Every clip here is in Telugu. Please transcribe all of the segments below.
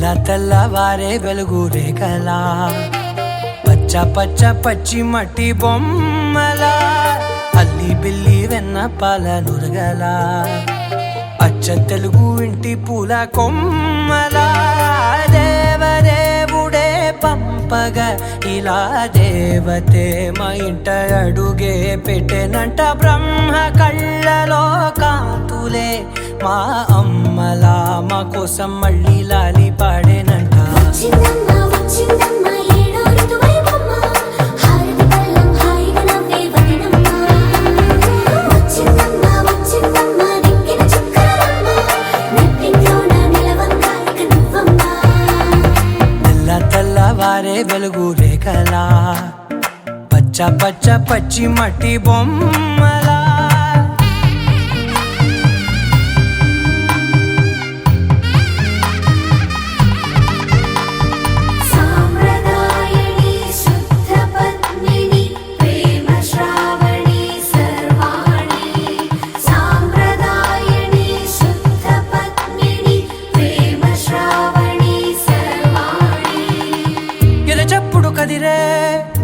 తెల్లవారే వెలుగు రేఖలా పచ్చ పచ్చ పచ్చి మట్టి బొమ్మల అల్లి బిల్లి వెన్న పాల నురగల అచ్చ తెలుగు ఇంటి పూల కొమ్మల దేవదేవుడే పంపగా ఇలా దేవతే మా ఇంట అడుగే పెట్టెనంట బ్రహ్మ కళ్ళలో కాంతులే మా అమ్మలా మా కోసం మళ్ళీ లాలి పాడేనంట తెల్లవారే వెలుగు రేఖలా పచ్చ పచ్చ పచ్చి మట్టి బొమ్మలా కదిరే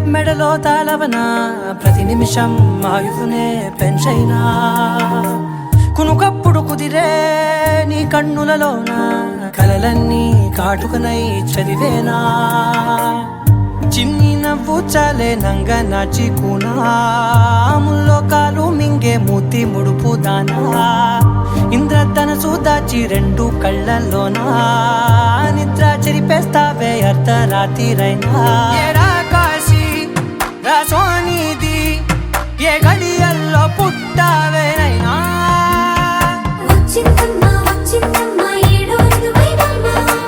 మెడలో తాళవన ప్రతి నిమిషం ఆయువునే పెంచైనా కునుకప్పుడు కుదిరే నీ కన్నులలోన కలలన్నీ కాటుకనై చదివేనా చిన్ని నవ్వు చాలే నంగ నాచి కూనాముల్లో కాలు మింగే మూతి ముడుపు దానా ఇంద్రధనసు దాచి రెండు కళ్ళల్లోనా నిద్ర చెరిపేస్తావే అర్ధరాత్రిరైనా కాశీ రాసోనిది ఏ గడియల్లో పుట్టావేనైనా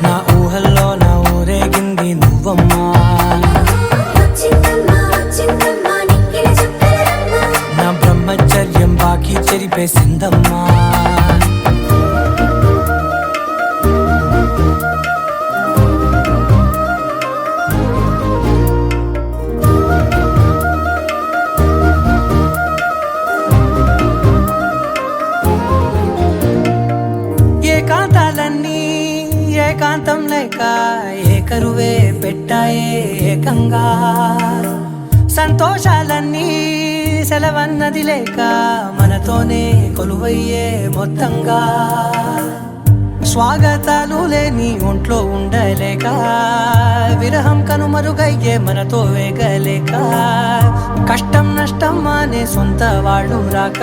నా ఊహల్లో నా ఊరేగింది నువ్వమ్మా నా బ్రహ్మచర్యం బాకీ చెరిపేసిందమ్మా ఏకాంతాలన్నీ ఏకాంతం లేక ఏకరువే పెట్టాయే ఏకంగా సంతోషాలన్నీ సెలవన్నది లేక మనతోనే కొలువయ్యే మొత్తంగా స్వాగతాలు లేని ఒంట్లో ఉండలేక విరహం కనుమరుగయ్యే మనతో వేగలేక కష్టం నష్టం అనే సొంత వాళ్ళు రాక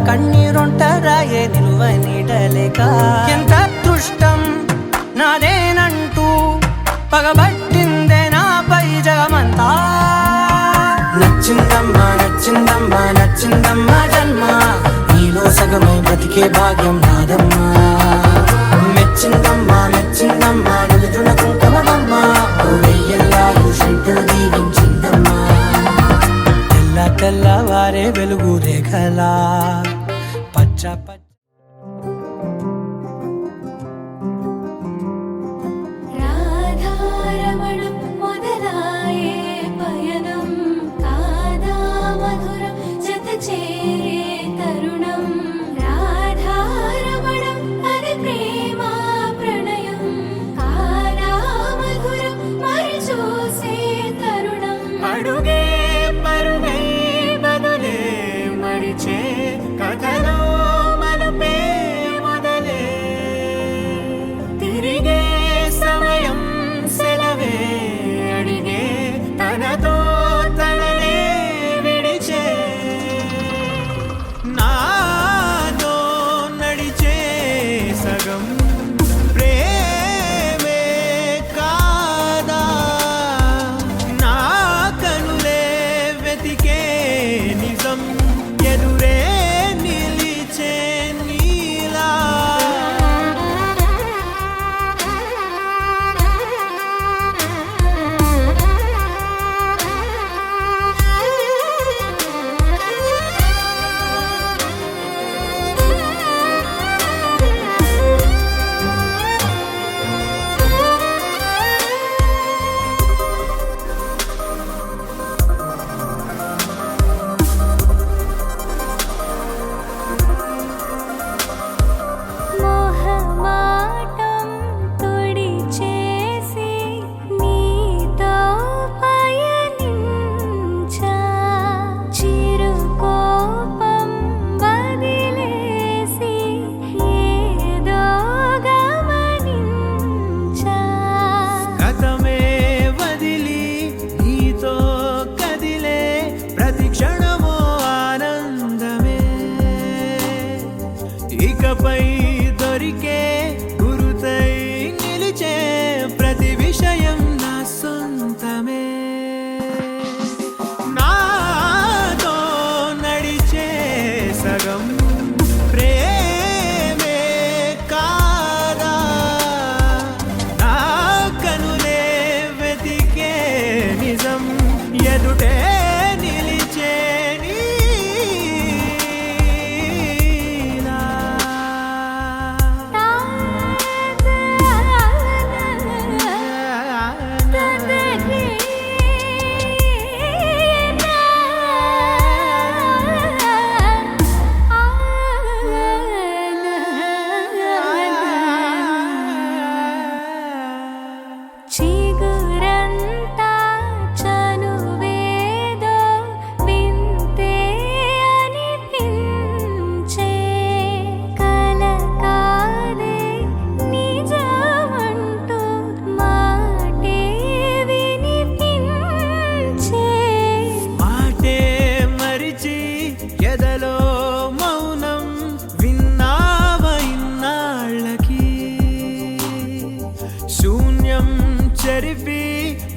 కన్నీరొంటరాయే నిలువ నీడలేక ఎంత అదృష్టం నాదేనంటూ పగబట్టిందే నాపై జగమంతా నచ్చిందమ్మా నచ్చిందమ్మా నచ్చిందమ్మా జన్మ నీలో సగమై బ్రతికే భాగ్యం నాదమ్మా మెచ్చిందమ్మా మెచ్చిందమ్మా నిలుచున్న కుంకుమమ్మా వెయ్యల్లాలు శంకరు దీవించిందమ్మా తెల్లవారే వెలుగు రేఖలా పచ్చ పచ్చ తిరిగే సమయం సెలవే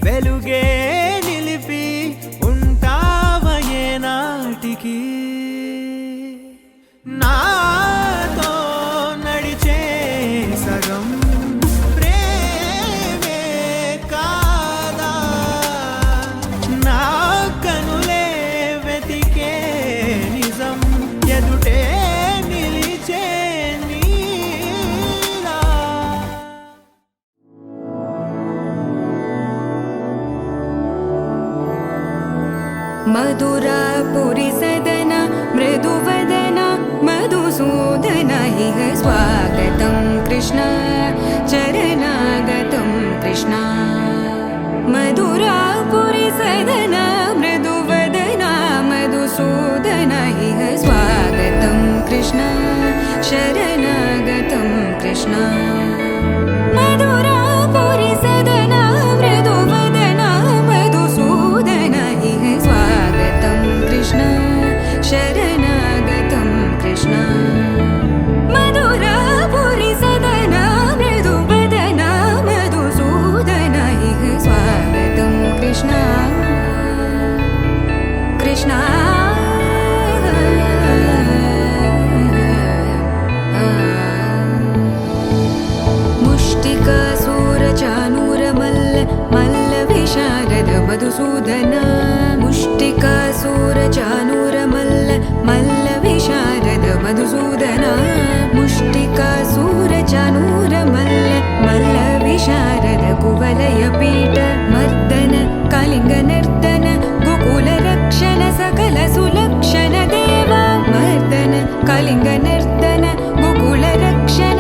వెలుగే నిలిపి ఉంటావయే నాటికి నాతో నడిచే సగం ప్రేమే కాదా నా కనులే వెతికే నిజం ఎదుటే నిలిచే నీలా मधुरापुरी सदन मृदुवदन मधुसूदन इह स्वागतं कृष्ण चरणागतं कृष्ण मधुरापुरी सदन मृदुवदन मधुसूदन इह स्वागतं कृष्ण शरणागतं कृष्ण मधुरापुरी सदन मृदुवदन मधुसूदन इह स्वागतं कृष्ण शरणागतं कृष्ण मधुरापुरी सदन मृदुवदन मधुसूदन इह स्वागतं कृष्ण कृष्ण मुष्टिकासूरचानूरमल्ल मल्लविशारद मधुसूदन मुष्टिकासूरचानूरमल्ल मल्लविशारद मधुसूदन मुष्टिकासूरचानूरमल्ल मल्लविशारद कुवलयपीठ मर्दन कलिङ्गनर्तन गोकुलरक्षण सकल सुलक्षण देव मर्दन कलिङ्गनर्तन गोकुलरक्षण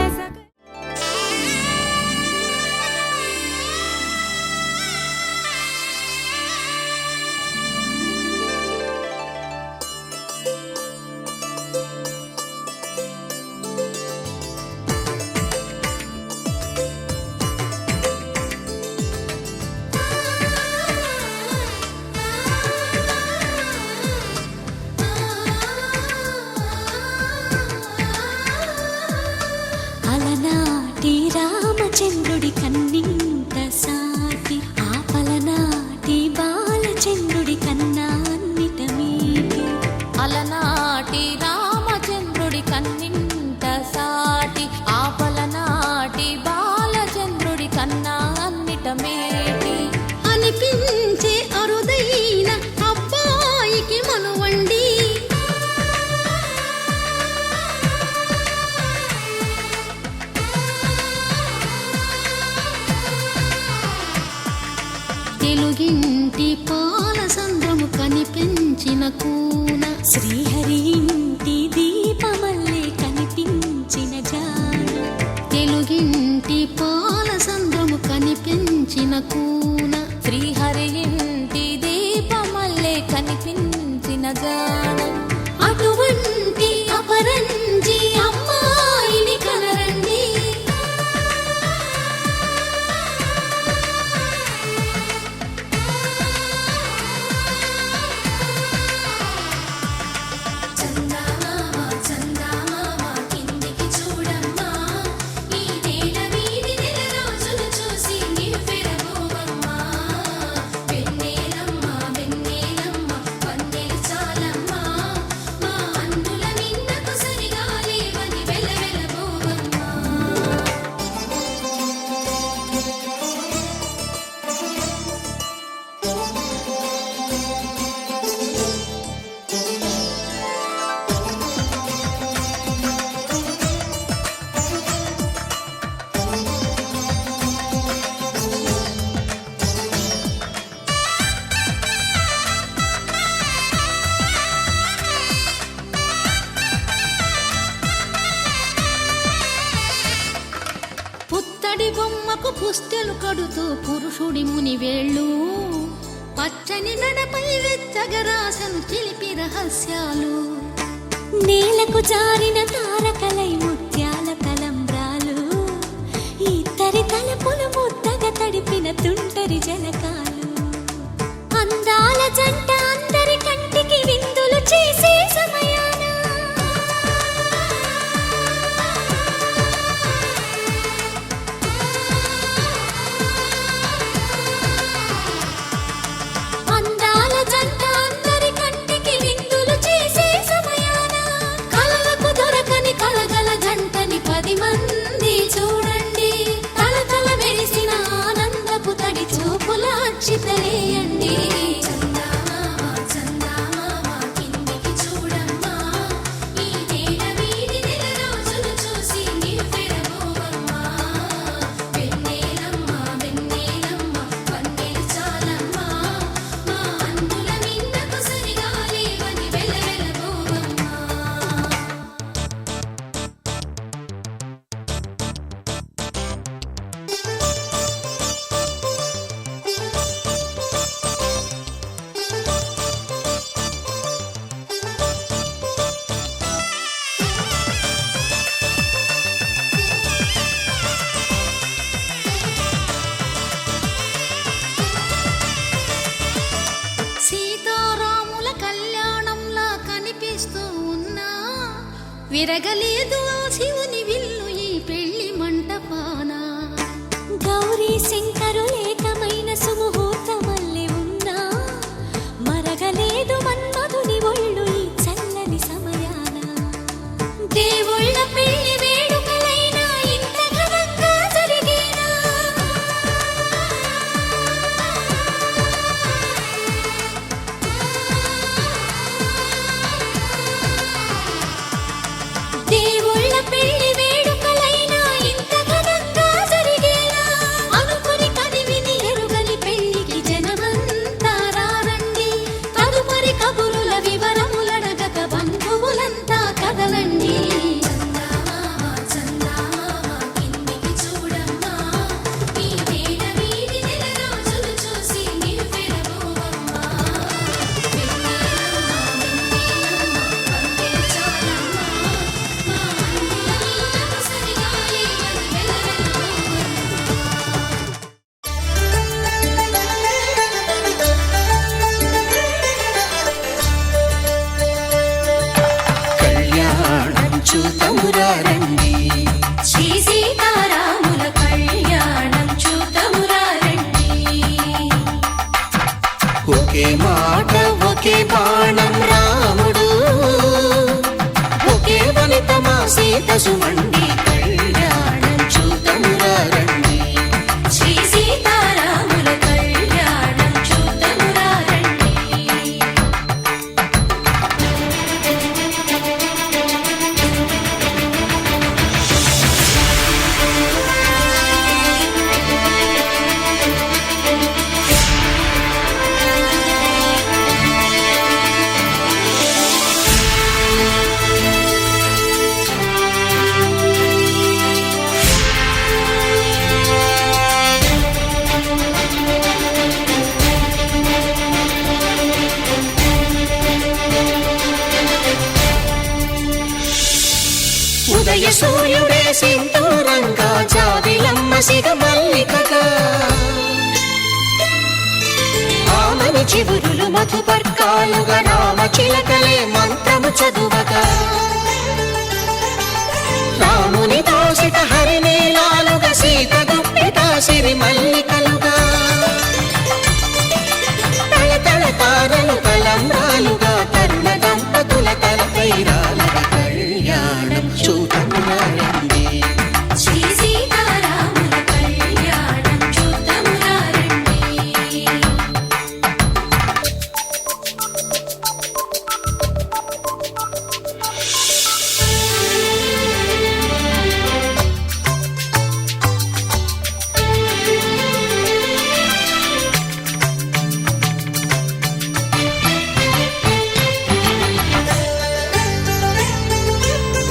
అలనాటి రామచంద్రుడి కన్నింత సాటి ఆపలనాటి బాలచంద్రుడి కన్నా అన్నిట మీటి అలనాటి రామచంద్రుడి కన్నింట సాటి ఆపలనాటి బాలచంద్రుడి కన్నా అన్నిట మేటి అనిపించే అరుదైన అబ్బాయికి మనువండి తెలుగింటి పాల సంద్రము కనిపించిన కూన శ్రీహరి ఇంటి దీపమల్లే కనిపించిన జాన తెలుగింటి పాల సంద్రము కనిపించిన కూన శ్రీహరి ఇంటి దీపమల్లే కనిపించిన గానం అటువంటి అపరంజి అమ్మాయిని కనరండి చందమామ చందమామ కిందికి చూడమ్మా ఈ నేల వీడి నెల రోజులు చూసి నివ్వెరబోవమ్మా వెన్నెలమ్మ వెన్నెలమ్మ వన్నెలు చాలమ్మా మా అన్నుల మిన్నకు సరిగా లేవని వెలవెలబోవమ్మా పుత్తడి బొమ్మకు పుస్తెలు కడుతూ పురుషుడి ముని వేళ్ళు పచ్చని నడపై వెచ్చగరాసను చిలిపి రహస్యాలు నేలకు జారిన తారకలై ముత్యాల తలంబ్రాలు ఇద్దరి తలపులు ముద్దగా తడిపిన తుంటరి జలకాలు అందాల జంట అందరి కంటికి విందులు చేసే సమయాన విరగలేదు ఆ శివుని విల్లు ఈ పెళ్లి మంటపాన. గౌరీ శంకరు ఏకమైన సుముహూర్తమల్లి ఉన్నా మరగలేదు మన్మధుని ఒళ్ళు ఈ చల్లని సమయాన. దేవుళ్ళ పెళ్లి వేడుకలైనా ఇంత ఘనంగా జరిగేనా? దేవుళ్ళ పెళ్లి వేడుకలైనా ఇంత ఘనంగా జరిగేనా? అనుకుని కదివిని ఎరుగని పెళ్లికి జనమంతా రారండి. తదుపరి కబురుల వివరములడగక బంధువులంతా కదలండి. కిందికి చూడమ్మా, ఈ నేల వీడి నెల రోజులు చూసి నివ్వెరపోవమ్మా. కళ్యాణం చూతమురా రండి, శ్రీ సీతారాముల కళ్యాణం చూతమురా రండి. ఒకే మాట ఒకే బాణం రాముడు, ఒకే వనిత మా సీత సుమండి. కళ్యాణం చూతమురా రండి, శ్రీ సీతారాముల కళ్యాణం చూతమురా రండి. ఉదయ సూర్యుడే సింధూరంగా, జాబిలమ్మ సిగ మల్లికగా, ఆమని చివురులు మధుపర్కాలుగా, రామ చిలకలే మంత్రము చదువగా, రాముని దోసిట హరినీలాలుగా, సీత గుప్పిట సిరి మల్లికలుగా, తళతళ తారలు తలంబ్రాలుగా, తరుణ దంపతుల తలపైరాలుగా. కళ్యాణం చూతమురా రండి, శ్రీ సీతారాముల కళ్యాణం చూతమురా రండి.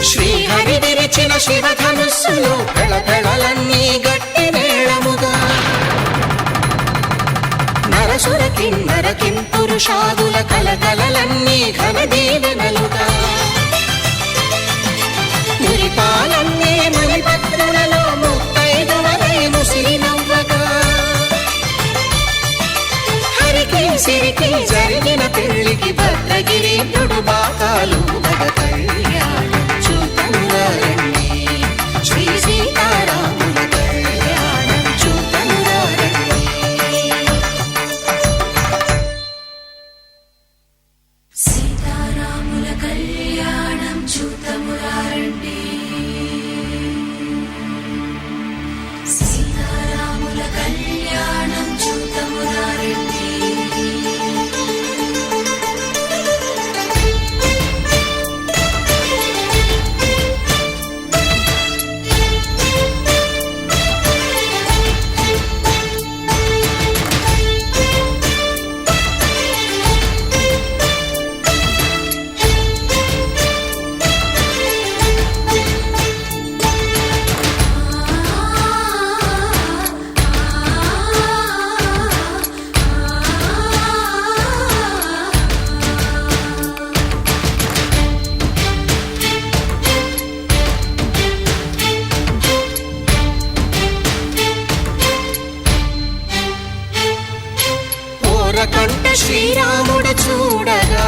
శ్రీహరి విరిచిన శివధనుస్సులు పెళపెళలన్నీ గట్టి మేళముగా, నరసుర కిన్నర కింపురుషాదుల కలకలలన్నీ ఘన దీవెనలుగా, మురిపాలన్నీ మణిపత్రులలో ముత్తైదువలై ముసిరి నవ్వగా, హరికి సిరికి జరిగిన పెళ్లికి భద్రగిరీంద్రుడు బాకాలు మగ. కళ్యాణం చూతమురా రండి, శ్రీ సీతారాముల కళ్యాణం చూతమురా రండి. సీతారాముల కళ్యాణం చూతమురా రండి. సీతారాముల కళ్యాణం చూతమురా రండి. కంట శ్రీరాముడు చూడగా,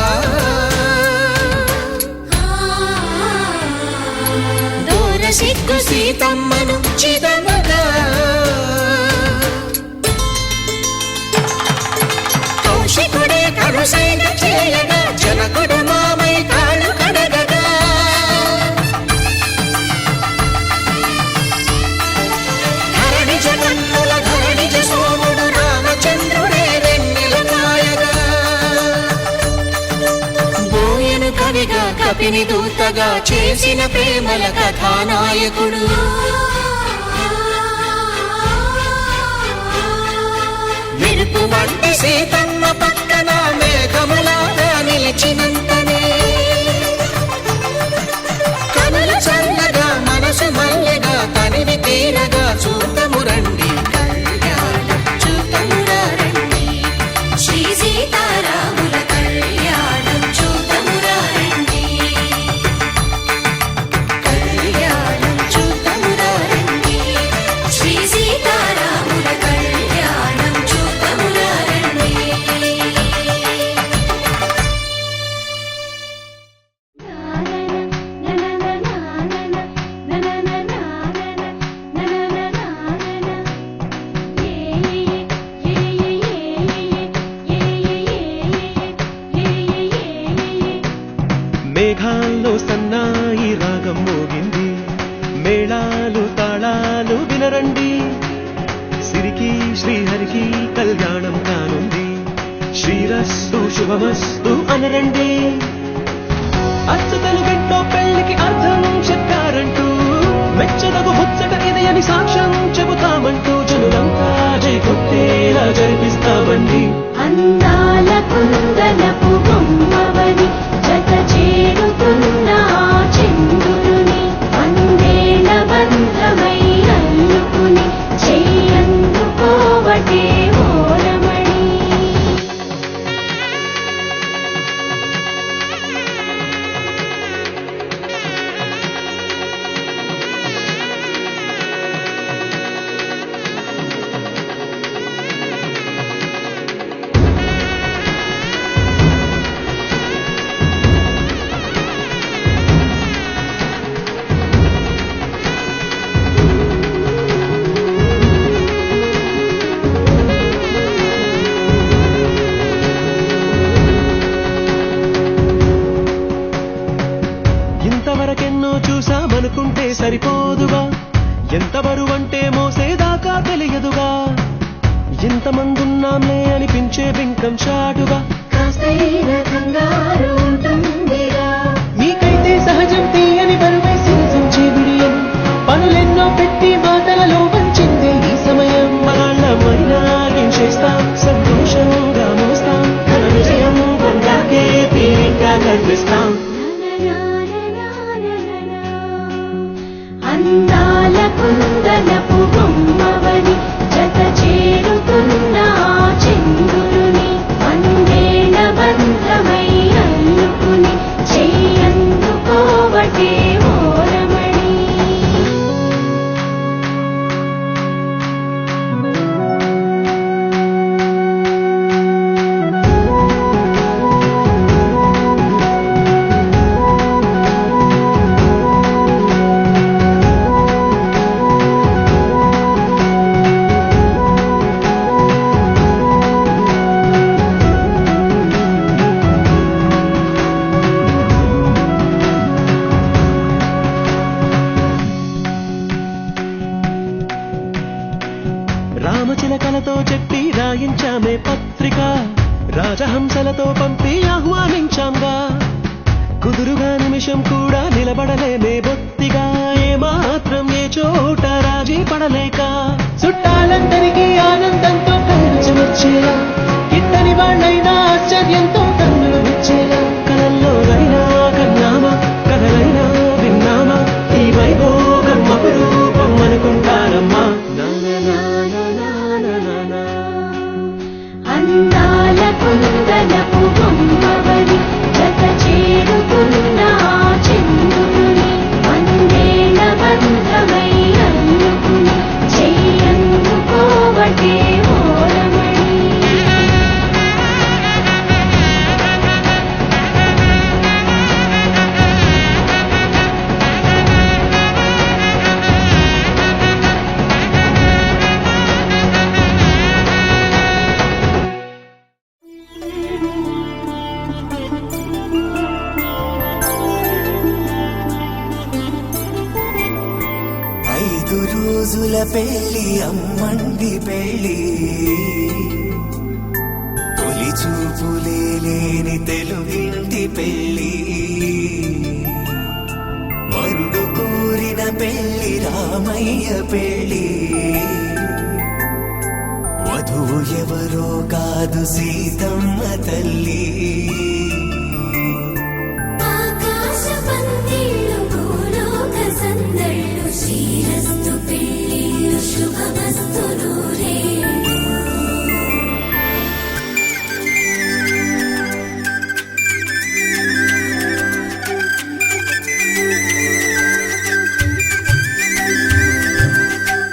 సీతమ్మను చిదమగా కౌశికుడే కరుసైన చేయగా జనకుడు మామై కాళ్ళు కడగగా ధరణిజ కన్నుల ధరణిజ సోముడు రామచంద్రుడే వెన్నెల కాయగా బోయను కవిగా కపిని దూతగా చేసిన ప్రేమల కథానాయకుడు మెరుపు వంటి సీతమ్మ పక్కన మేఘములాగా నిలిచినంతనే కనుల చల్లగా మనసు మల్లెగా తనివి తీరగా చూతము రండి కళ్యాణం చూతమురా రండి శ్రీ సీతారాముల కళ్యాణం చూతమురా రండి కళ్యాణం చూతమురా రండి శ్రీ సీతారాముల కళ్యాణం చూతమురా రండి మేఘాల్లో సన్నాయి రాగం మోగింది మేళాలు తాళాలు వినరండి సిరికి శ్రీహరికి కళ్యాణం కానుంది శ్రీరస్తు శుభమస్తు అనరండి అచ్చతలు గంటో పెళ్లికి అర్థం చెప్పారంటూ మెచ్చదగు ముచ్చట ఇది అని సాక్ష్యం చెబుతామంటూ జనులంతా జై కొట్టేలా జరిపిస్తామండి అందాల కుందనపు బొమ్మవని జత చేరుతున్న ఆ చంద్రుని వందేల బంధమై అల్లుకుని చెయ్యందుకోవటే ఓరమణి ఇంతవరకెన్నో చూసామనుకుంటే సరిపోదుగా ఎంత బరువంటే మోసేదాకా తెలియదుగా ఇంతమందున్నాంలే అనిపించే బింకం చాటుగా కాస్తైన కంగారు ఉంటుందిరా మీకైతే సహజం తీయని బరువే సిరిసించే బిడియం పనులెన్నో పెట్టి మాటలలో వంచిందే ఈ సమయం మగాళ్ళమైనా ఏం చేస్తాం సంతోషంగా మోస్తాం ఘన విజయం పొందాకే తీరిగ్గా కనిపిస్తాం అందాల కుందనపు బొమ్మవని జత చేరుతున్న ఆ చంద్రుని వందేల బంధమై అల్లుకుని చెయ్యందుకోవటే ఓరమణి రామచిలకలతో చెప్పి రాయించామే పత్రిక రాజహంసలతో పంపి ఆహ్వానించాంగా కుదురుగా నిమిషం కూడా నిలబడలేమే బొత్తిగా ఏమాత్రం ఏ చోట రాజీ పడలేక చుట్టాలందరికీ ఆనందంతో కళ్ళు వచ్చేలా ఇద్దరి వాళ్ళైనా ఆశ్చర్యంతో కన్నులు వచ్చేలా కలల్లోనైనా కన్నామా కథలైనా విన్నామా ఈ వైభోగం అపురూపం అనుకుంటారమ్మా అందాల కుందనపు బొమ్మవని జత చేరుతున్న ఆ చంద్రుని వందేల బంధమై అల్లుకుని చెయ్యందుకో పెళ్ళి అమ్మంది పెళ్ళి తొలి చూపులే లేని తెలుగింటి పెళ్ళి వరుడు కోరిన పెళ్ళి రామయ్య పెళ్ళి వధువు ఎవరో కాదు సీతమ్మ తల్లి ఆకాశ పందిళ్ళు భూలోక సందళ్ళు శ్రీరస్తు పెళ్ళిళ్ళు శుభమస్తు నూరేళ్ళు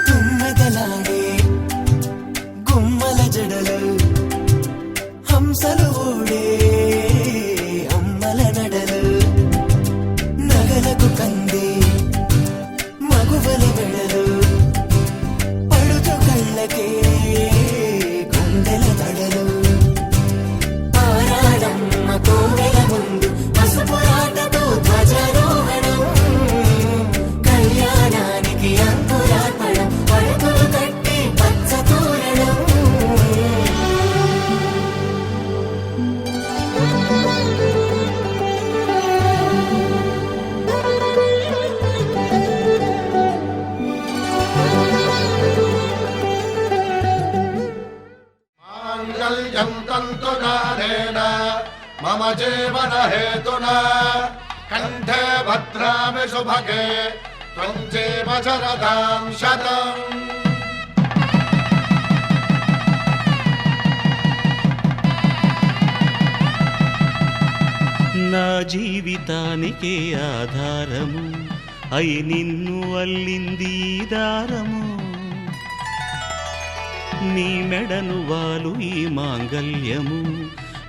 తుమ్మెదలాడే గుమ్మల జడలు హంసలు ఊడే అమ్మల నడలు నగలకు కంది మగువల వెడలు పడుచు కళ్ళకే గుండెల తడలు ఆరాడమ్మ కోవెల ముందు పసుపు రాటతో ధ్వజారోహణం కళ్యాణానికి అంకురార్పణం పడుకులు కట్టి పచ్చ తోరణం माङ्गल्यं तन्तुकारेण मम जीवन हेतुना कण्ठे भद्रामि शुभगे त्वं जीव शरदां शतम् నా జీవితానికే ఆధారము అయి నిన్ను అల్లింది ఈ దారము నీ మెడను వాలు ఈ మాంగల్యము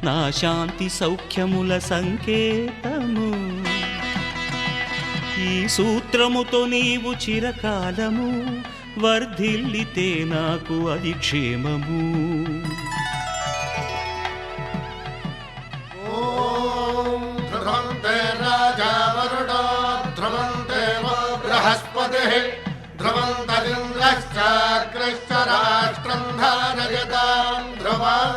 నా శాంతి సౌఖ్యముల సంకేతము ఈ సూత్రముతో నీవు చిరకాలము వర్ధిల్లితే నాకు అది క్షేమము ध्रुवन्ते राजा वरुणो ध्रुवन्ते वो बृहस्पतिः ध्रुवन्तरिन्द्रश्चाग्रश्च राष्ट्रं धारयतां ध्रुवम्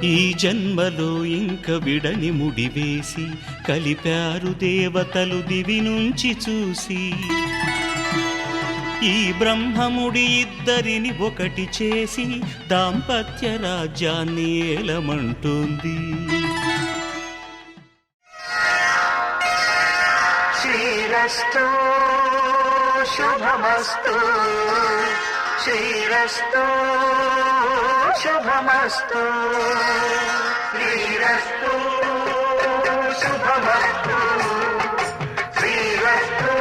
ఈ జన్మలో ఇంక విడని ముడివేసి కలిపారు దేవతలు దివి నుంచి చూసి ఈ బ్రహ్మముడి ఇద్దరిని ఒకటి చేసి దాంపత్య రాజ్యాన్ని ఏలమంటోంది శ్రీరస్తు శుభమస్తు శ్రీరస్తు శుభమస్తు శ్రీరస్తు శుభమస్తు శ్రీరస్తు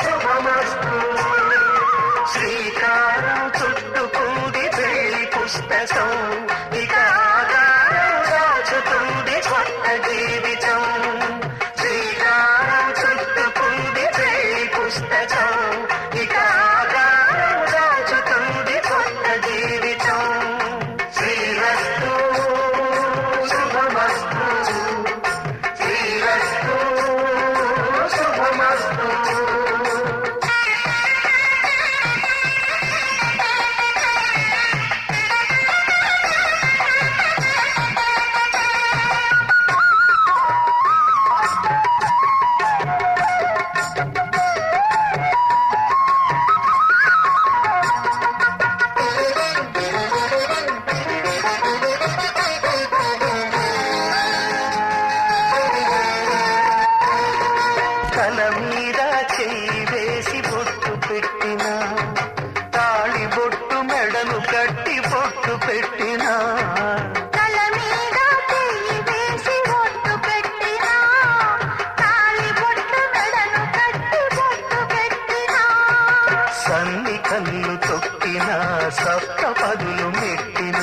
శుభమస్తు శ్రీకారం చుట్టుకుంది పెళ్లి పుస్తకం ఇక ఆగారం దాచుతుంది కొత్త జీవితం శ్రీకారం చుట్టుకుంది పెళ్లి పుస్తకం ఇక ఆగారం దాచుతుంది కొత్త జీవితం శ్రీరస్తు శుభమస్తు శ్రీరస్తు శుభమస్తు తల మీద చెయ్యి వేసి బొట్టు పెట్టిన తాళి బొట్టు మెడను కట్టి బొట్టు పెట్టిన తల మీద చెయ్యి వేసి బొట్టు పెట్టినా తాళి బొట్టు మెడను కట్టి బొట్టు పెట్టినా సన్ని కన్ను తొక్కిన సప్త పదులు మెట్టిన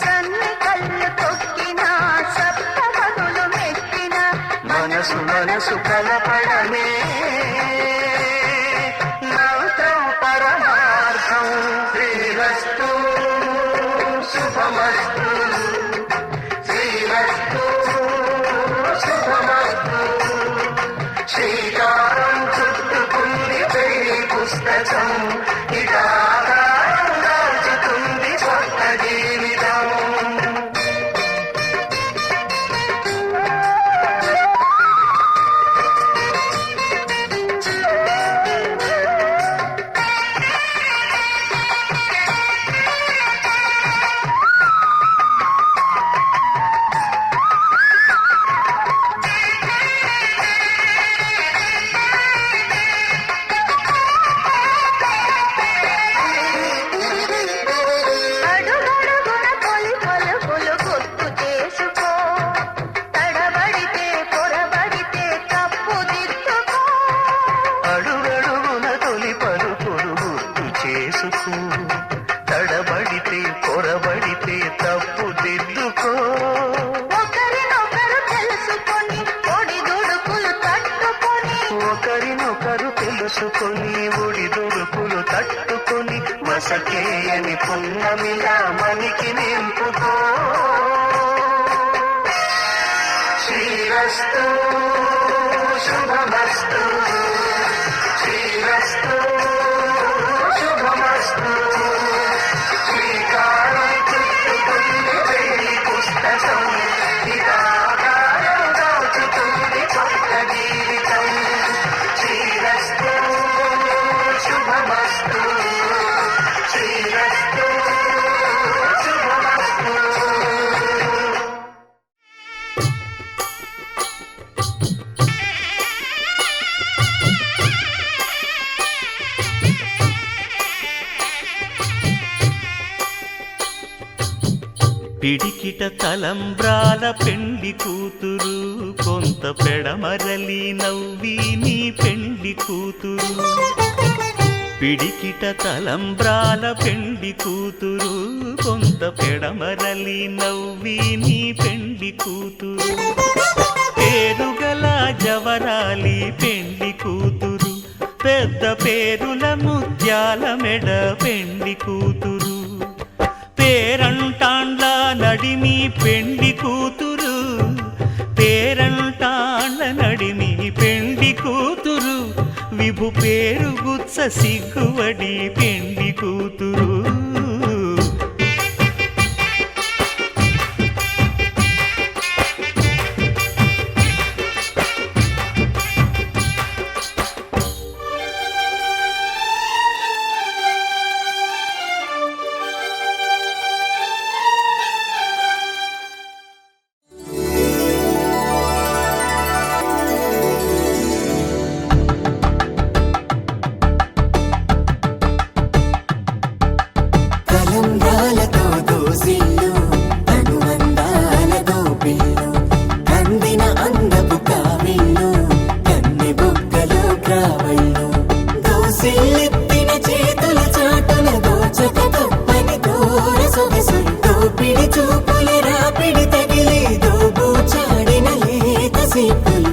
సన్ని కళ్ళు తొక్కినా సప్త పదులు మెట్టినా మనసు మనసు కలపడమే మంత్రం పరమార్థం శ్రీరస్తు శుభమస్తు శ్రీరస్తు శుభమస్తు శ్రీకారం చుట్టుకుంది పెళ్లి పుస్తకం పుస్తకం ఇలాగా దాచుతుంది కొత్త జీవితం. అడుగడుగున తొలి పలుకులు గుర్తు చేసుకో, తడబడితే పొరబడితే తప్పు దిద్దుకో. అడుగడుగున తొలి పలుకులు గుర్తు చేసుకో, తడబడితే పొరబడితే తప్పు దిద్దుకో. ఒకరినొకరు తెలుసుకొని ఒడిదుడుకులు తట్టుకొని, ఒకరినొకరు తెలుసుకొని ఒడిదుడుకులు తట్టుకొని మసకేయని పున్నమిలా మనికి నింపుకో. శ్రీరస్తు శుభమస్తు, శ్రీరస్తు శుభమస్తు. శ్రీకారం చుట్టుకుంది వెయ్యి పుస్తకం ఇలాగా దాచుతుంది కొత్త జీవితం. శ్రీరస్తు శుభమస్తు, శ్రీరస్తు శుభమస్తు. పిడికిట తలంబ్రాల పెండ్లి కూతురు, కొంత పెడమరలి నవ్వి నీ పెండ్లి కూతురు. పిడికిట తలంబ్రాల పెండ్లి కూతురు, కొంత పెడమరలి నవ్వి నీ పెండ్లి కూతురు. పేరుగల జవరాలి పెండ్లి కూతురు, పెద్ద పేరుల ముత్యాల మెడ పెండ్లి కూతురు. పేరంటాండ్ల నడిమి పెండ్లి కూతురు, పేరంటాండ్ల నడిమి పెండ్లి కూతురు. విభు పేరు గుత్స సిగ్గువడి పెండ్లి కూతురు. తలంబ్రాలతో దోసిళ్ళు, అనుబంధాలతో పిల్లు, కందిన అందపు కావిళ్ళు, కన్నె బుగ్గలో గ్రావళ్ళు. దోసిళ్ళెత్తిన చేతుల చాటున దోచక తప్పని దూర సొగసులు, దోపిడి చూపుల రాపిడి తగిలి దోబూచాడిన లేత సీపులు.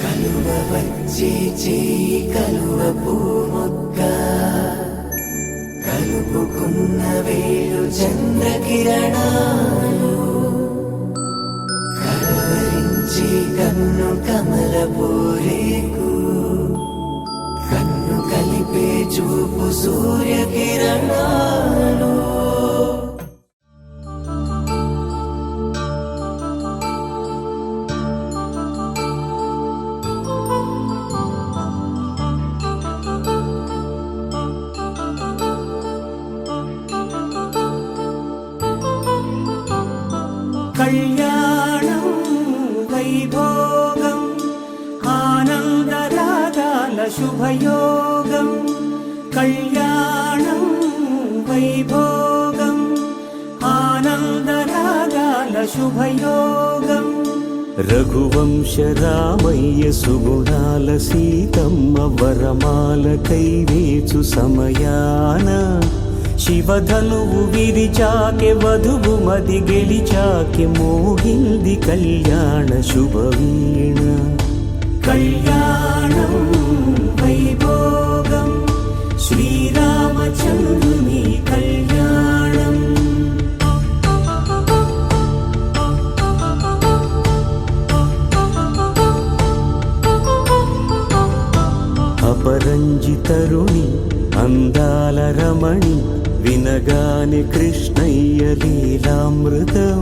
కలువ వచ్చే చేయి కలువ పూ మొక్క, కలుపుకున్న వేలు చంద్రకిరణాలు, కలవరించే కన్ను కమల పూరేకు, కన్ను కలిపే చూపు సూర్యకిరణాలు. కళ్యాణం వైభోగం ఆనందరాగాల శుభయోగం. కళ్యాణం వైభోగం ఆనందరాగాల శుభయోగం. రఘువంశ రామయ్య సుగుణాల సీతమ్మ వరమాల కైవేచు సమయాన, శివధనువు విరిచాకె వధువు మది గెలిచాకె మోగింది కళ్యాణ శుభవీణ. కళ్యాణం వైభోగం శ్రీరామచంద్రుని కళ్యాణం. అపరంజితరుణి అందాల రమణి వినగానే కృష్ణయ్య లీలామృతం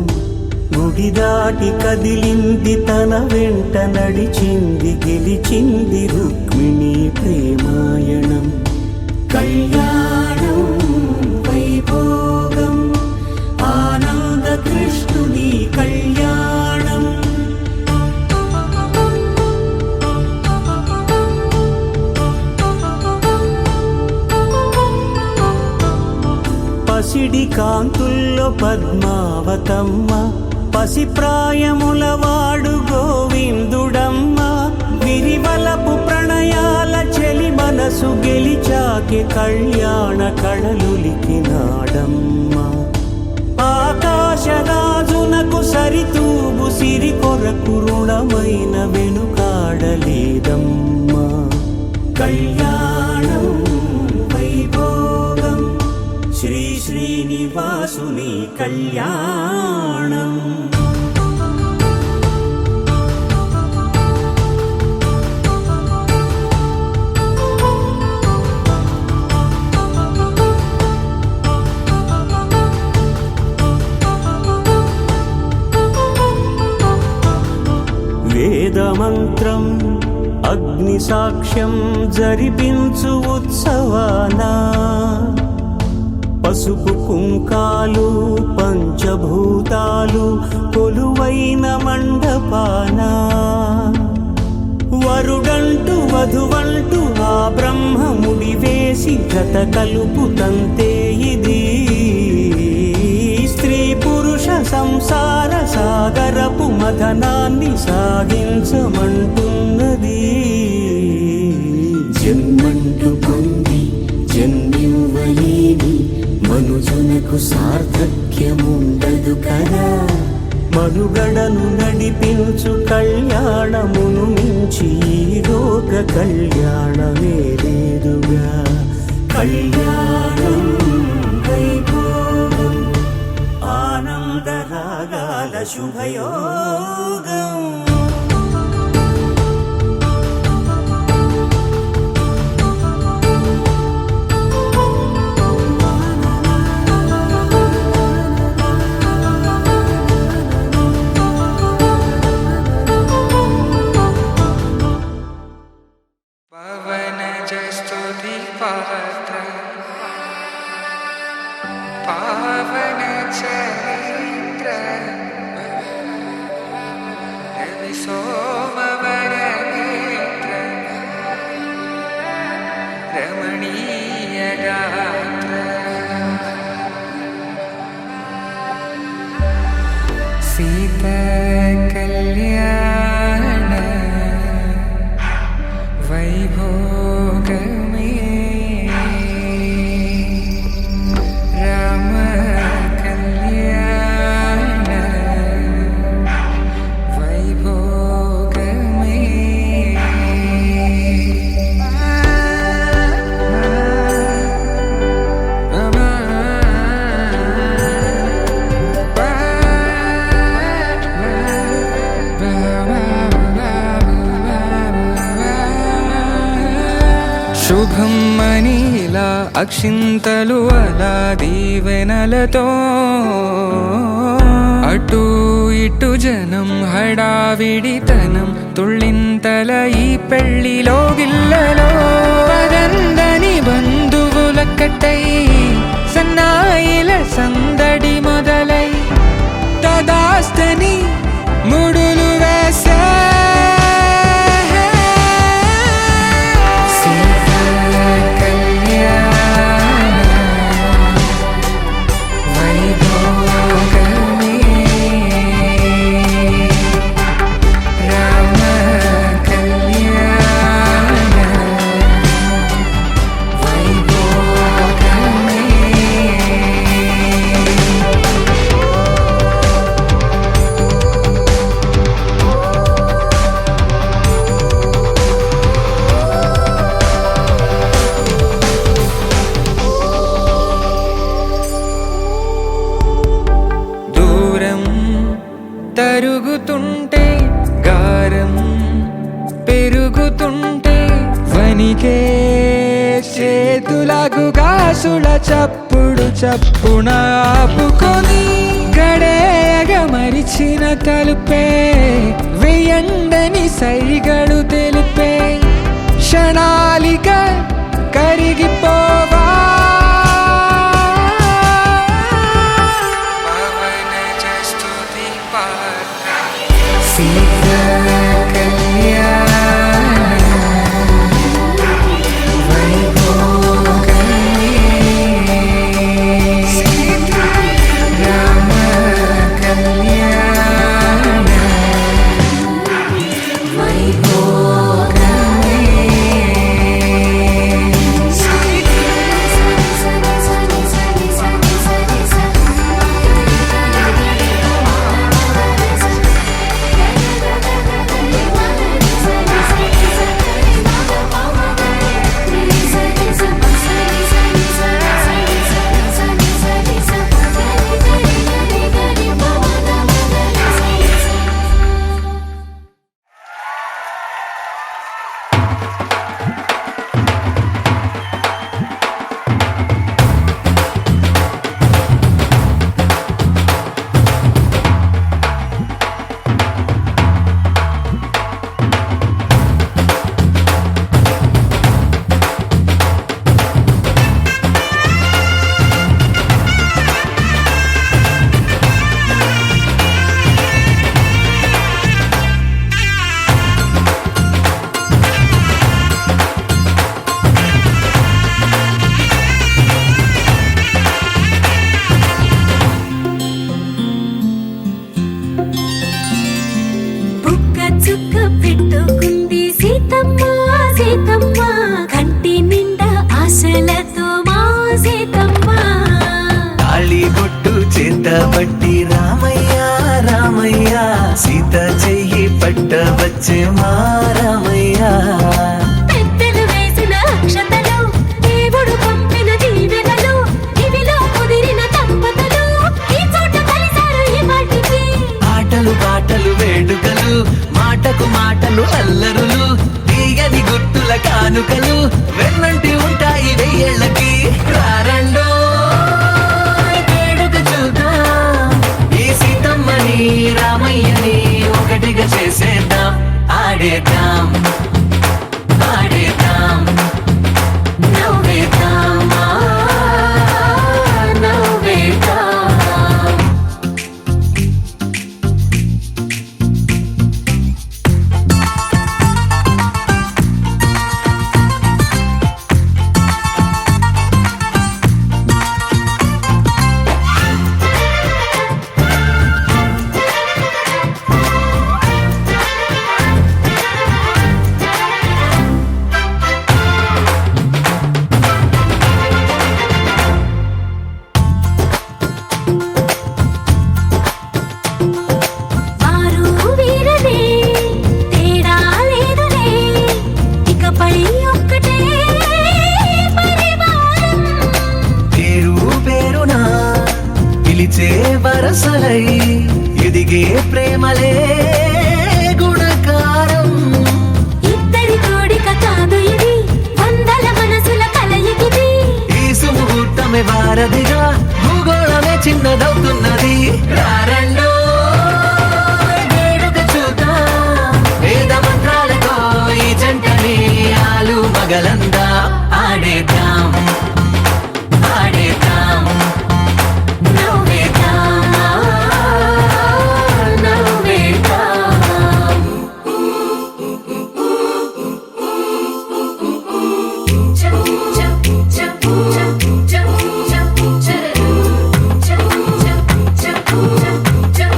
గుడి దాటి కదిలింది తన వెంట నడిచింది గెలిచింది రుక్మిణి ప్రేమాయణం కళ్యాణం వైభోగం ఆనంద కృష్ణుని కళ్యాణం పసిడి కాంతుల్లో పద్మావతమ్మ పసిప్రాయముల వాడు గోవిందుడమ్మ విరివలపు ప్రణయాల చెలి మనసు గెలిచాకే కళ్యాణ కళలులికినాడమ్మ ఆకాశరాజునకు సరితూగు సిరి కొరకు రుణమైన వెనుకాడలేదమ్మ కళ్యాణం వైభోగం శ్రీ శ్రీనివాసుని కళ్యాణం వేదమంత్రం అగ్ని సాక్ష్యం జరిపించు ఉత్సవానా పసుపు కుంకాలు పంచభూతాలు కొలువైన మండపాన వరుడంటూ వధువంటూ ఆ బ్రహ్మముడి వేసి జత కలుపుతంతే ఇది స్త్రీ పురుష సంసార సాగరపు మథనాన్ని సాగించమంటున్నది జన్మంటూ పొంది జన్మివ్వలేని మనుజునకు సార్థక్యముండదు కదా మనుగడను నడిపించు కళ్యాణమును మించి ఈ లోక కళ్యాణమే లేదుగా కళ్యాణం వైభోగం ఆనంద రాగాల శుభయోగం पावन चरित्र रवि सोमवर नेत्र रमणीय गात्र सीता कल्याण वैभोग శుభం మనీలా అక్షింతలు అలా దీవెనలతో అటు ఇటు జనం హడావిడితనం తుళ్ళింతల ఈ పెళ్లిలో గిల్లలో పదందని బంధువుల కట్టై సన్నాయిల సందడి మొదలై తదాస్తని ముడులు వేసే తరుగుతుంటే గారం పెరుగుతుంటే వని వణికే చేతులకు గాసుల చప్పుడు చప్పున ఆపుకొని గడేయగ మరిచిన తలుపే వెయ్యండని సైగడు తెలిపే క్షణాలిక కరిగిపోవా పట్టి రామయ్య రామయ్య సీత చెయ్యి పట్ట వచ్చే మా రామయ్య పెద్దలు వేసిన అక్షతలు దేవుడు పంపిన దీవెనలు ఇవిలో కుదిరిన దంపతులు ఈ చోట కలిసారు ఈ పాటికి ఆటలు పాటలు వేడుకలు మాటకు మాటలు అల్లరులు తీయని గుర్తుల కానుకలు వెన్నంటి ఉంటాయి వెయ్యేళ్ళకి రారండో రామయ్యని ఒకటిగా చేసేద్దాం ఆడేద్దాం ఆడేద్దాం నవ్వేద్దాం నవ్వేద్దాం వరసలై ఎదిగే ప్రేమలే గుణకారం ఇద్దరి కోడిక కాదు ఇది వందల మనసుల కలయికిది ఈ సుముహూర్తమే వారధిగా భూగోళమే చిన్నదవుతున్నది రారండో వేడుక చూద్దాం వేద మంత్రాలతో ఈ జంటని ఆలు మగలందా ఆడేద్దాం ఆడేద్దాం Cha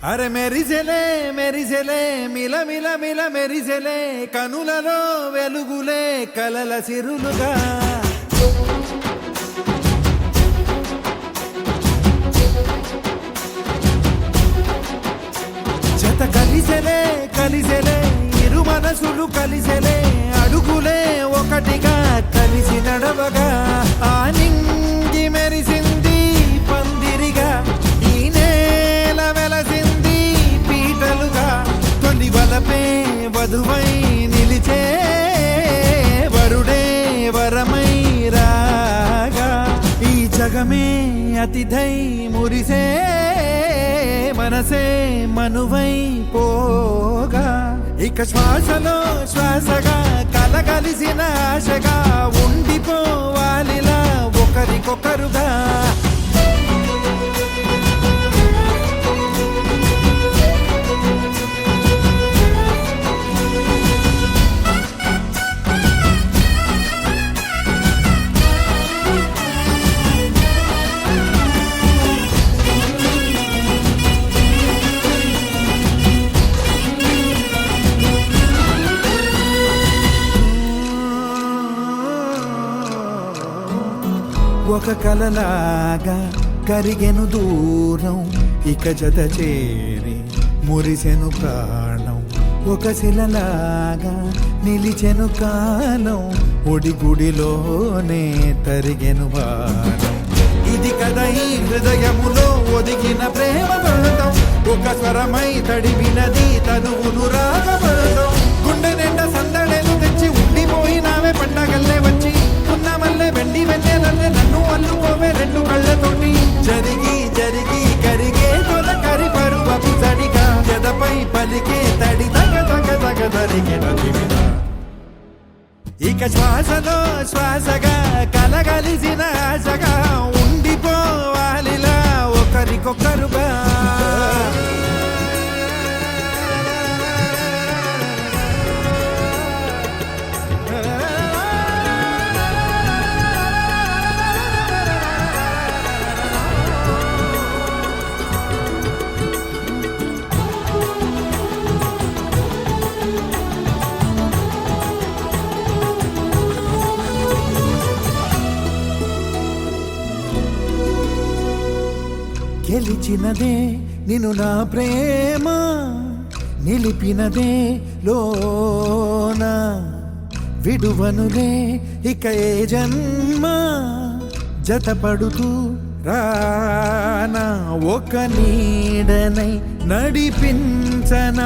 అరే మెరిసెలే మెరిసెలే మిల మిల మిల మెరిసెలే కనులలో వెలుగులే కలల సిరులుగా జత కలిసెలే కలిసెలే ఇరు మనసులు కలిసెలే అడుగులే ఒకటిగా కలిసి నడవగా ఆ నింగి మెరిసింది పందిరిగా ఈ నేల వెలసింది పీటలుగా తొలి వలపే వధువై నిలిచే వరుడే వరమై రాగా ఈ జగమే అతిథై మురిసే మనసే మనువై పోగా ఇక శ్వాసలో శ్వాసగా కలగలిసిన ఆశగా ఉండిపోవాలిలా ఒకరికొకరుగా ఒక కలలాగా కరిగెను దూరం ఇక జత చేరి మురిసెను ప్రాణం ఒక శిలలాగా నిలిచెను కాలం ఒడిగుడిలోనే తరిగెను బాణం ఇది కదా ఈ హృదయములో ఒదిగిన ప్రేమ బంధం ఒక స్వరమై తడివినది తనువును రాగబంధం గుండె నిండా సందడేలు తెచ్చి ఉండిపోయినావే పండగల్లే వచ్చి ఉన్నమల్లే వెండి వెన్నెలల్లే నన్ను అల్లుకోవే రెండు కళ్ళతోటి జరిగి జరిగి కరిగే తొల కరి పరువపు తడిగా జదపై పలికే తడి తగ తగ తగ తరిగిన దివిన ఇక శ్వాసలో శ్వాసగా కలగలిసిన ఆశగా ఉండిపోవాలిలా ఒకరికొకరుగా గెలిచినదే నిన్ను నా ప్రేమ నిలిపినదే లోన విడువనులే ఇక ఏ జన్మ జతపడుతూ రానా ఒక నీడనై నడిపించన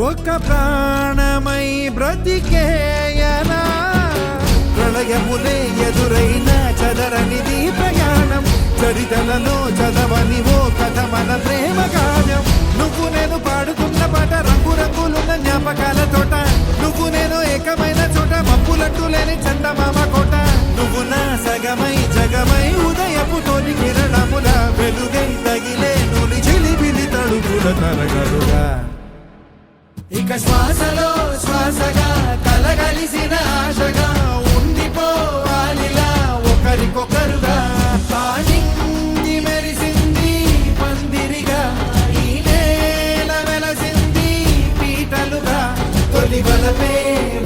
ఒక ప్రాణమై బ్రతికేయనా ప్రళయములే ఎదురైన చదరనిది ప్రయాణం చరితలలో చదవని ఓ కథ మన ప్రేమ కావ్యం నువ్వు నేను పాడుతున్న పాట రంగు రంగులున్న జ్ఞాపకాల తోట నువ్వు నేను ఏకమైన చోట మబ్బులట్టు లేని చందమామ కోట నువ్వు నా సగమై జగమై ఉదయపు తోని కిరణముల వెలుగై తగిలే నులి చిలిబిలి తడుగుల తరగలుగా ఇక శ్వాసలో శ్వాసగా కలగలిసిన ఆశగా ఉండిపోవాలిలా ఒకరికొకరుగా నింగి మెరిసింది పందిరిగా ఈ నేల వెలసింది పీటలుగా తొలి వలపే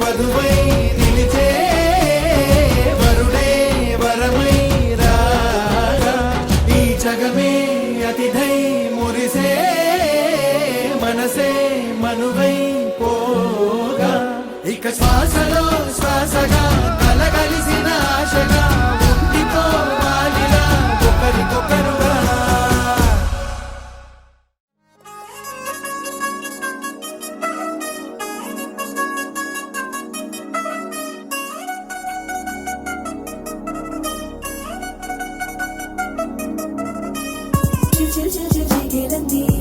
వధువై నిలిచే వరుడే వరమై రాగా ఈ జగమే అతిథై మురిసే మనసే మనువై పోగా ఇక శ్వాసలో శ్వాసగా కలగలిసిన ఆశగా ఉండిపోవాలిలా ఒకరికొకరుగా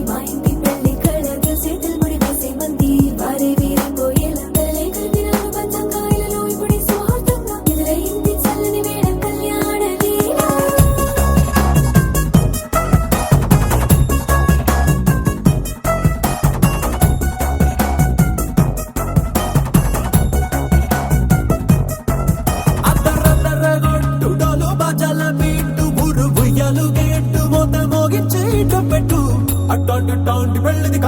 మా ఇంటి పెళ్లి కళగా చేతులు ముడి వేసే మంది వారే వీరిపోయేలా తలలే కలిపిన పంచంగాయలలో ఇప్పుడు స్వార్థంగా ఎదురైంది చల్లని వేళ కళ్యాణ లీల అద్దరద్దరగొట్టు డోలు బాజాల బీటు బురు బుయ్యలు గేట్టు మోత మోగించేటు పెట్టు అట్టాంటి పెళ్ళిది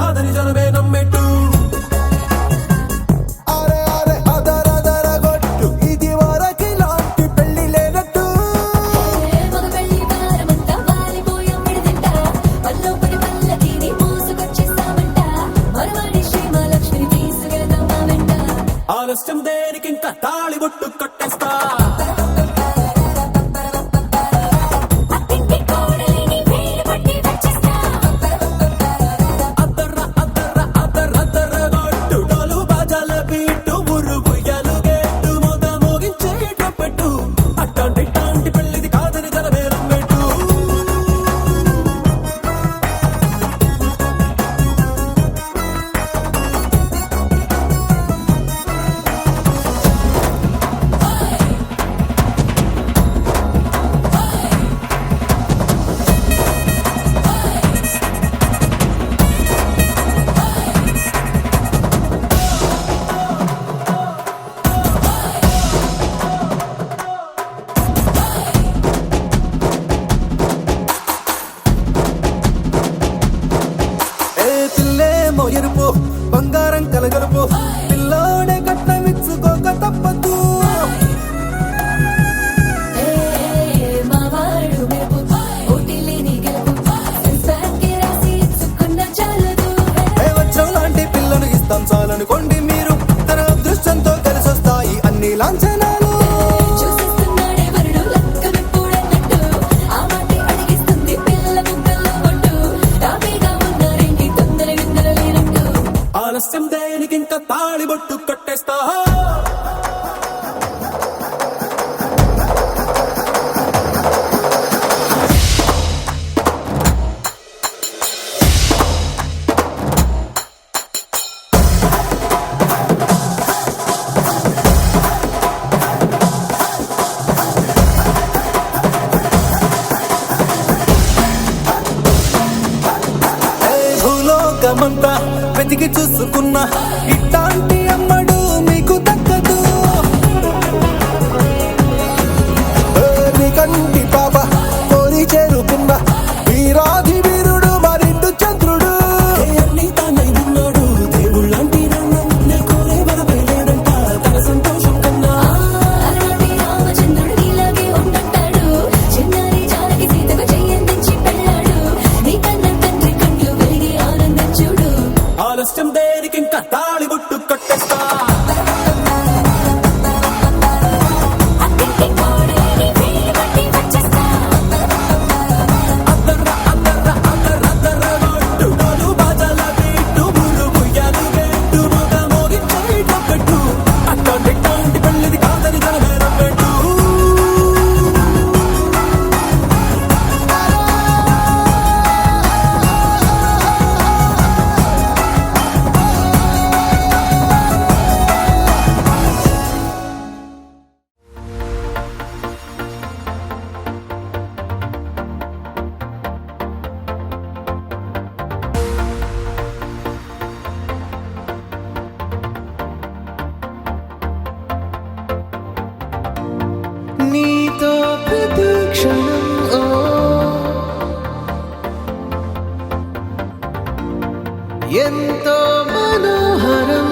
ఆలస్యం దేనికి ఇంకా తాళిబొట్టు కట్టేస్తా ఎరుపు బంగారం కలగలుపు పిల్లోడే కట్టమిచ్చుకోక తప్పదు వజ్రం లాంటి పిల్లను ఇస్తాం చాలనుకోండి మీరు తన అదృష్టంతో కలిసొస్తాయి అన్ని లాంఛనాలు ఆలస్యం దేనికి ఇంకా తాళిబొట్టు కట్టేస్తా భూలోకమంతా వెతికి చూసుకున్నా ఇట్లాంటి అమ్మడు మీకు దక్కదు నీ కంటి పాప కోరి చేరుకున్న వీరాధి వీరుడు మరిండు చంద్రుడు అన్ని తానై ఉన్నాడు దేవుళ్ళంటి నన్ను కోరే వరపై లేదంట తన సంతోషం కన్నా ఆలస్యం దేనికి ఇంకా తాళిబొట్టు కట్టేస్తా నీతో ప్రతి క్షణం ఎంతో మనోహరం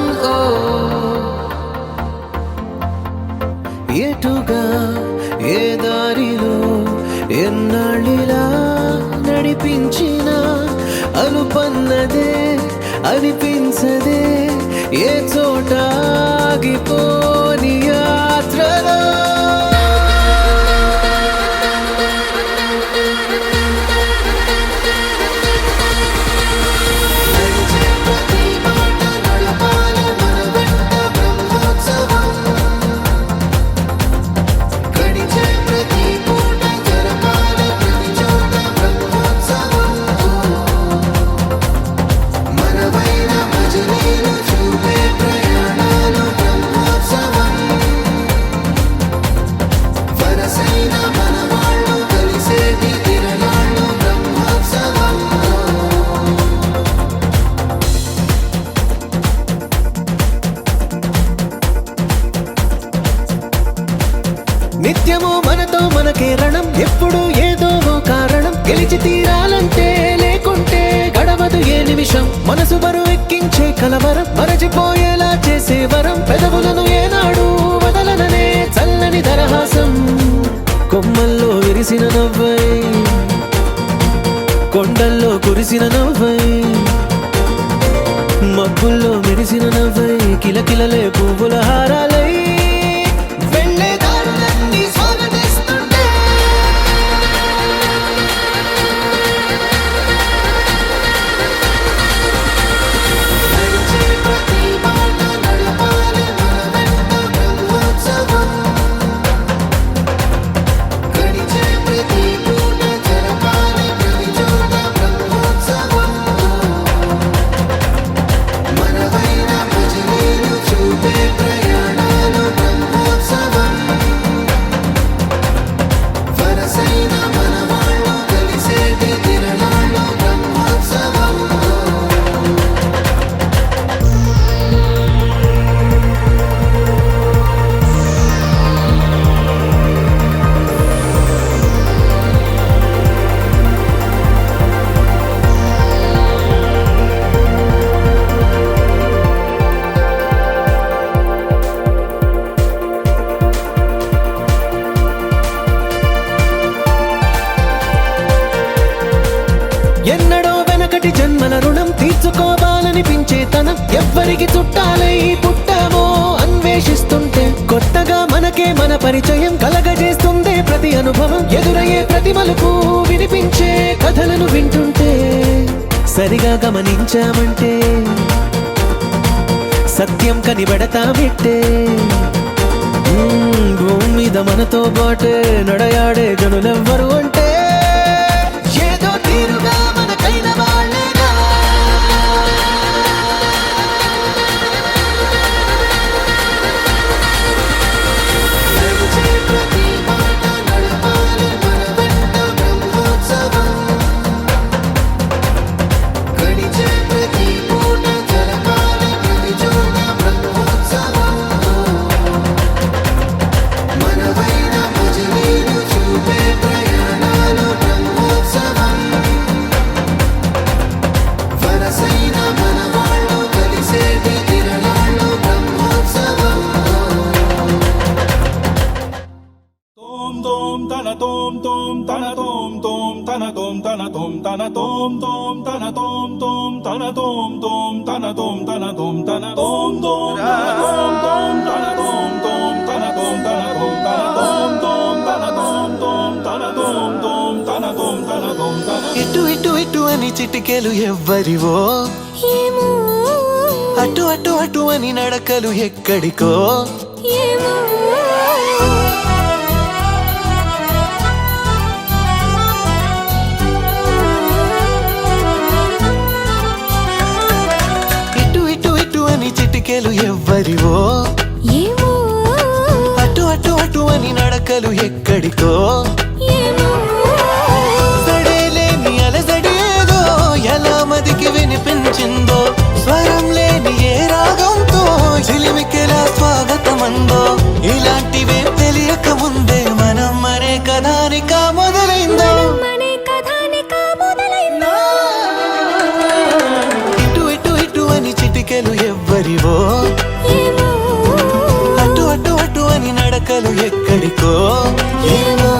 ఎటుగా ఏ దారిలో ఎన్నాళ్ళిలా నడిపించిన అనుపన్నదే అనిపించదే ఏ చోట ఆగిపోని యాత్రలో నిత్యము మనతో మనకే రణం ఎప్పుడు ఏదో కారణం గెలిచి తీరాలంటే లేకుంటే గడవదు ఏ నిమిషం మనసు బరువు ఎక్కించే కలవరం మరచిపోయేలా చేసే వరం పెదవులను ఏనాడు వదలననే చల్లని దరహాసం కొమ్మల్లో విరిసిన నవ్వై కొండల్లో కురిసిన నవ్వై మబ్బుల్లో మెరిసిన నవ్వై కిలకిలలే పువ్వుల హారాలై వెళ్ళే దారులన్నీ స్వాగతిస్తుంటే నడిచే ప్రతి మాట నడపాలి మన వెంట బ్రహ్మోత్సవం గడిచే ప్రతి పూట జరపాలి ప్రతి చోట బ్రహ్మోత్సవం మనవైన భజనీలు చూపే ప్రయాణాలు బ్రహ్మోత్సవం వరసైన మనవాళ్ళు కలిసేటి తిరణాలు బ్రహ్మోత్సవం ఎన్నడో వెనకటి జన్మల రుణం తీర్చుకోవాలనిపించే తనం ఎవ్వరికి చుట్టాలై పుట్టామో అన్వేషిస్తుంటే కొత్తగా మనకే మన పరిచయం కలగజేస్తుందే ప్రతి అనుభవం ఎదురయ్యే ప్రతి మలుపు వినిపించే కథలను వింటుంటే సరిగా గమనించామంటే సత్యం కనిపెడతామిట్టే భూమి మీద మనతో పాటే నడయాడే జనులెవ్వరు అంటే ఏదో తీరుగా మనకైన వాళ్ళేగా నడిచే ప్రతి మాట నడపాలి మన వెంట బ్రహ్మోత్సవం గడిచే ప్రతి పూట జరపాలి ప్రతి చోట బ్రహ్మోత్సవం మనవైన భజనీలు చూపే ప్రయాణాలు బ్రహ్మోత్సవం వరసైన మనవాళ్ళు కలిసేటి తిరణాలు బ్రహ్మోత్సవం తోం తోం తన తోం తోం తన తోం తోం తన తోం తన తోం తన తోం తోం తన తోం తోం తన తోం తోం తన తోం తన తోం తన తోం తోం తన తోం తోం తన తోం తోం తన తోం తన తోం తన తోం తోం తన తోం తోం తన తోం తోం తన తోం తన తోం తన ఇటు ఇటు ఇటు అని చిటికెలు ఎవ్వరివో ఏమో అటు అటు అటు అని నడకలు ఎక్కడికో ఏమో ఇటు ఇటు ఇటు అని చిటికెలు ఎవ్వరివో ఏమో అటు అటు అటు అని నడకలు ఎక్కడికో ఏమో సడేలేని అలజడి ఏదో ఎలా మదికి వినిపించిందో స్వరం లేని ఏ రాగంతో చిలిమికెలా స్వాగతమందో ఇలాంటివే తెలియక ముందే మనం మరే కథానిక మొదలైందో మనే కథానిక మొదలైందో ఇటు ఇటు ఇటు అని చిటికెలు ఎవ్వరివో ఏమో అటు అటు అటు అని నడకలు ఎక్కడికో ఏమో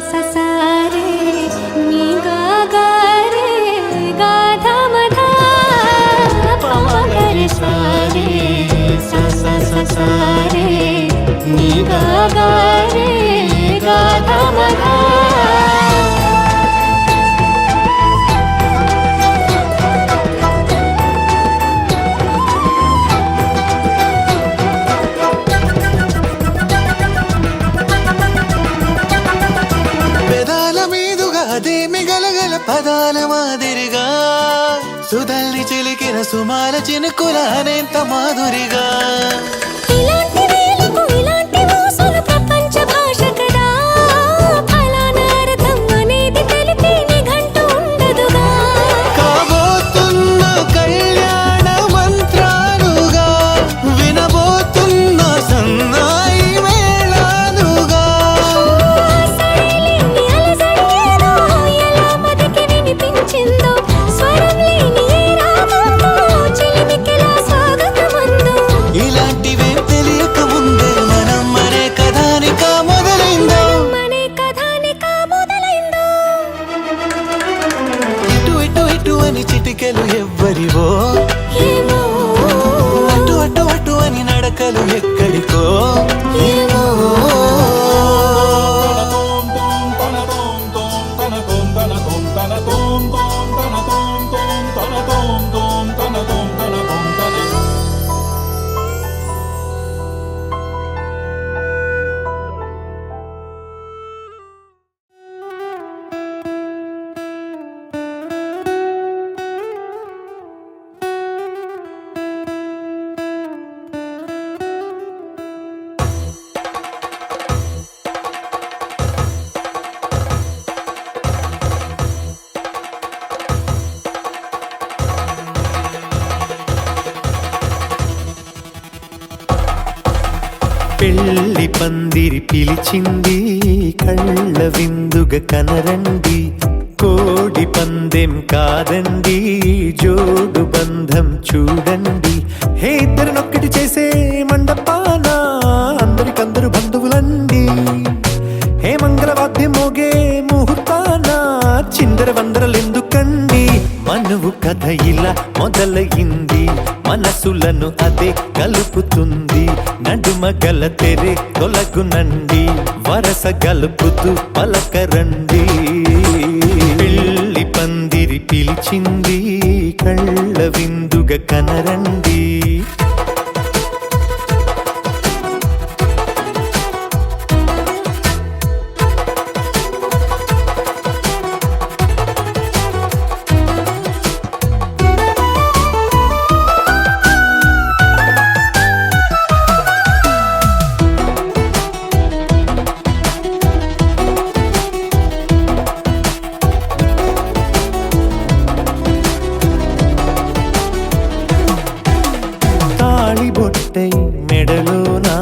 ససారే నీ గాగారే గాధమధా పమగరి సారే ససారే నీ గాగారే గాధమధా. పెదాల మీదుగా అదేమి గలగల పదాల మాదిరిగా సుధల్ని చిలికిన సుమాల చినుకుల అనేంత మాధురిగా ఇలాంటి వేలకు ఇలాంటి మోసలు ప్రపంచ భాష కదా ఫలానా అర్థం అనేది తెలిపే నిఘంటు ఉండదుగా. కాబోతున్న కళ్యాణ మంత్రాలుగా వినబోతున్న సన్నాయి మేళాలుగా సరేలేని అలజడి ఏదో ఎలా మదికి వినిపించిందో స్వరం లేని ఏ రాగంతో చిలిమికెలా స్వాగతమందో. ఇలాంటివేం తెలియక ముందే మనం అనే కథానిక మొదలైందో మనే కథానిక మొదలైందో. ఇటు ఇటు ఇటు అని చిటికెలు ఎవ్వరివో ఏమో అటు అటు అటు అని నడకలు ఎక్కడికో ఏమో పెళ్లి పందిరి పిలిచింది కళ్ళ విందుగా కనరండి కోడి పందెం కాదండి జోడు బంధం చూడండి హే ఇద్దరినొక్కటి చేసే మండపాన అందరికందరు బంధువులండి హే మంగళవాద్యం మోగే ముహూర్తాన చిందర వందరలెందుకండి మనువు కథ ఇలా మొదలయింది మనసులను అదే కలుపుతుంది నడుమ గల తెరే తొలగునండి వరస గలుపుతూ పలకరండి పెళ్లి పందిరి పిలిచింది కళ్ళ విందుగా కనరండి బొట్టై మెడలోనా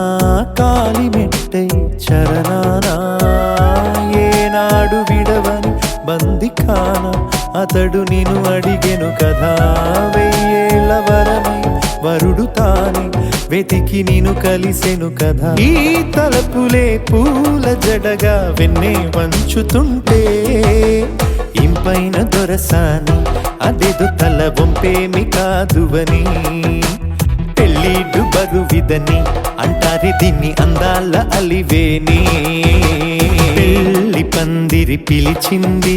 కాలి మెట్టై చరణానా ఏనాడు విడవని బందిఖాన అతడు నిన్ను అడిగెను కదా వెయ్యేళ్ల వరమై వరుడు తానే వెతికి నిన్ను కలిసెను కదా ఈ తలపులే పూల జడగా వెన్నే వంచుతుంటే ఇంపైన దొరసాని అదేదో తల వంపేమి కాదువని పెళ్ళిడు బరువిదని అంటారే దీన్ని అందాల అలివేని పెళ్లి పందిరి పిలిచింది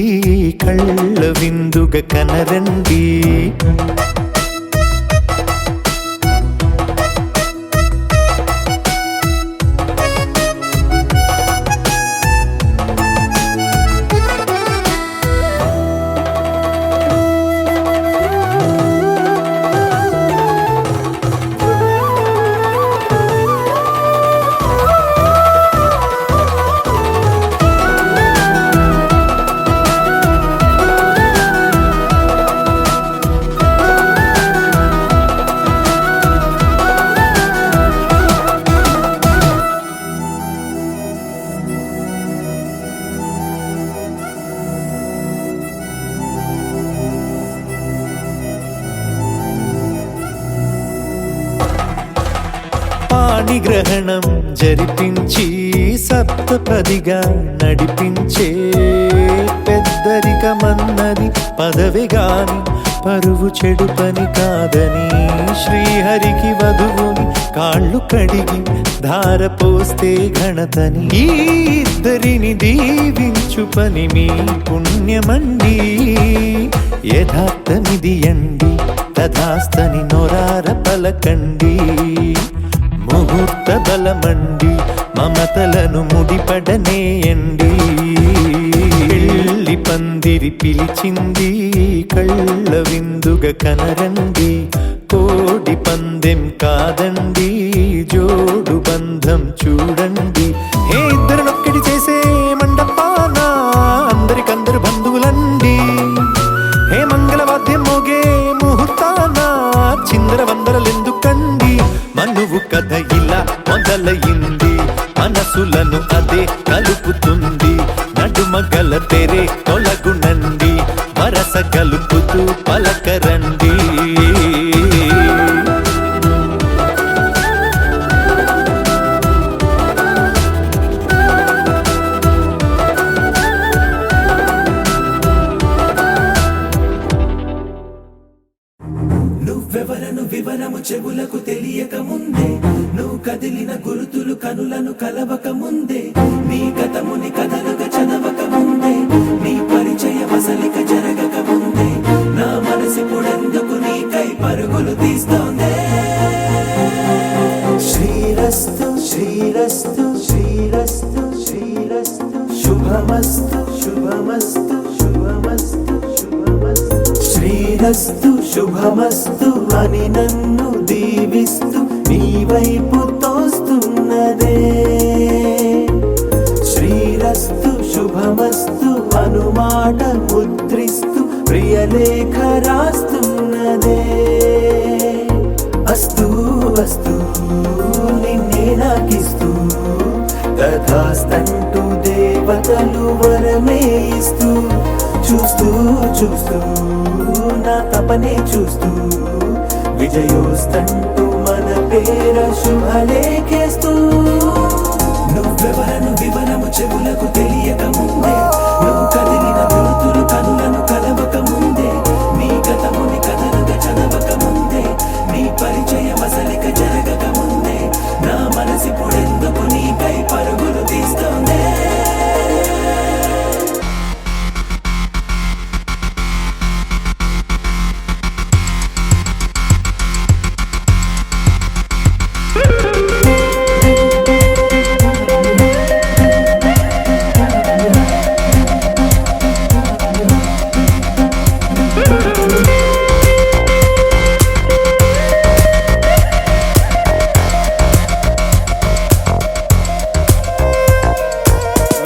కళ్ళ విందుగా కనరండి పాణిగ్రహణం జరిపించి సప్తపదిగా నడిపించే పెద్దరికమన్నది పదవి గాని పరువు చెడు పని కాదని శ్రీహరికి వధువుని కాళ్ళు కడిగి ధార పోస్తే ఘనతని ఈ ఇద్దరిని దీవించు పని మీ పుణ్యమండి యథార్థమిది అండి తథాస్తని నొరార పలకండి ముహూర్త బలమండి మమతలను ముడిపడనేయండి పెళ్లి పందిరి పిలిచింది కళ్ళ విందుగా కనరండి కోడి పందెం కాదండి జోడు బంధం చూడండి ఏ ఇద్దరినొక్కటి చేసే మండపాన అందరికందరు బంధువులండి హే మంగళవాద్యం మోగే ముహూర్తాన చిందర వందరలెందుకండి మనువు కథ ఇలా మొదలయింది మనసులను అదే కలుపుతుంది నడుమగల తెరే తొలగునండి వరస కలుపుతూ పలకరండి నువ్వెవరను వివరము చెవులకు తెలియక ముందే నువ్వు కదిలిన గురుతులు కనులను కలవక ముందే నీ గతముని కథలుగా చదవక ముందే నీ పరిచయ వసలిక జరగక ముందే నా మనసి పొడెందుకు నీకై పరుగులు తీస్తోందే శ్రీరస్తు శ్రీరస్తు శ్రీరస్తు శ్రీరస్తు శుభమస్తు శుభమస్తు శుభమస్తు శుభమస్తు శ్రీరస్తు శుభమస్తు అని నన్ను దీవిస్తూ నీ వైపు తోస్తున్నదే శ్రీరస్తు శుభమస్తు అనుమాట ముద్రిస్తూ ప్రియలేఖ రాస్తున్నదే అస్తు అస్తు నిన్నే నాకిస్తూ తథాస్తంటూ దేవతలు వరమే ఇస్తూ చూస్తూ చూస్తూ నా తపనే చూస్తూ విజయోస్తంటూ మన పేర శుభలేఖేస్తూ నువ్వెవరను వివరము చెవులకు తెలియక ముందే నువ్వు కదిలిన గురుతులు కనులను కలవక ముందే నీ గతముని కథలుగా చదవక ముందే నీ పరిచయ వసలిక జరగక ముందే నా మనసి పొడెందుకు నీకై పరుగులు తీస్తోందే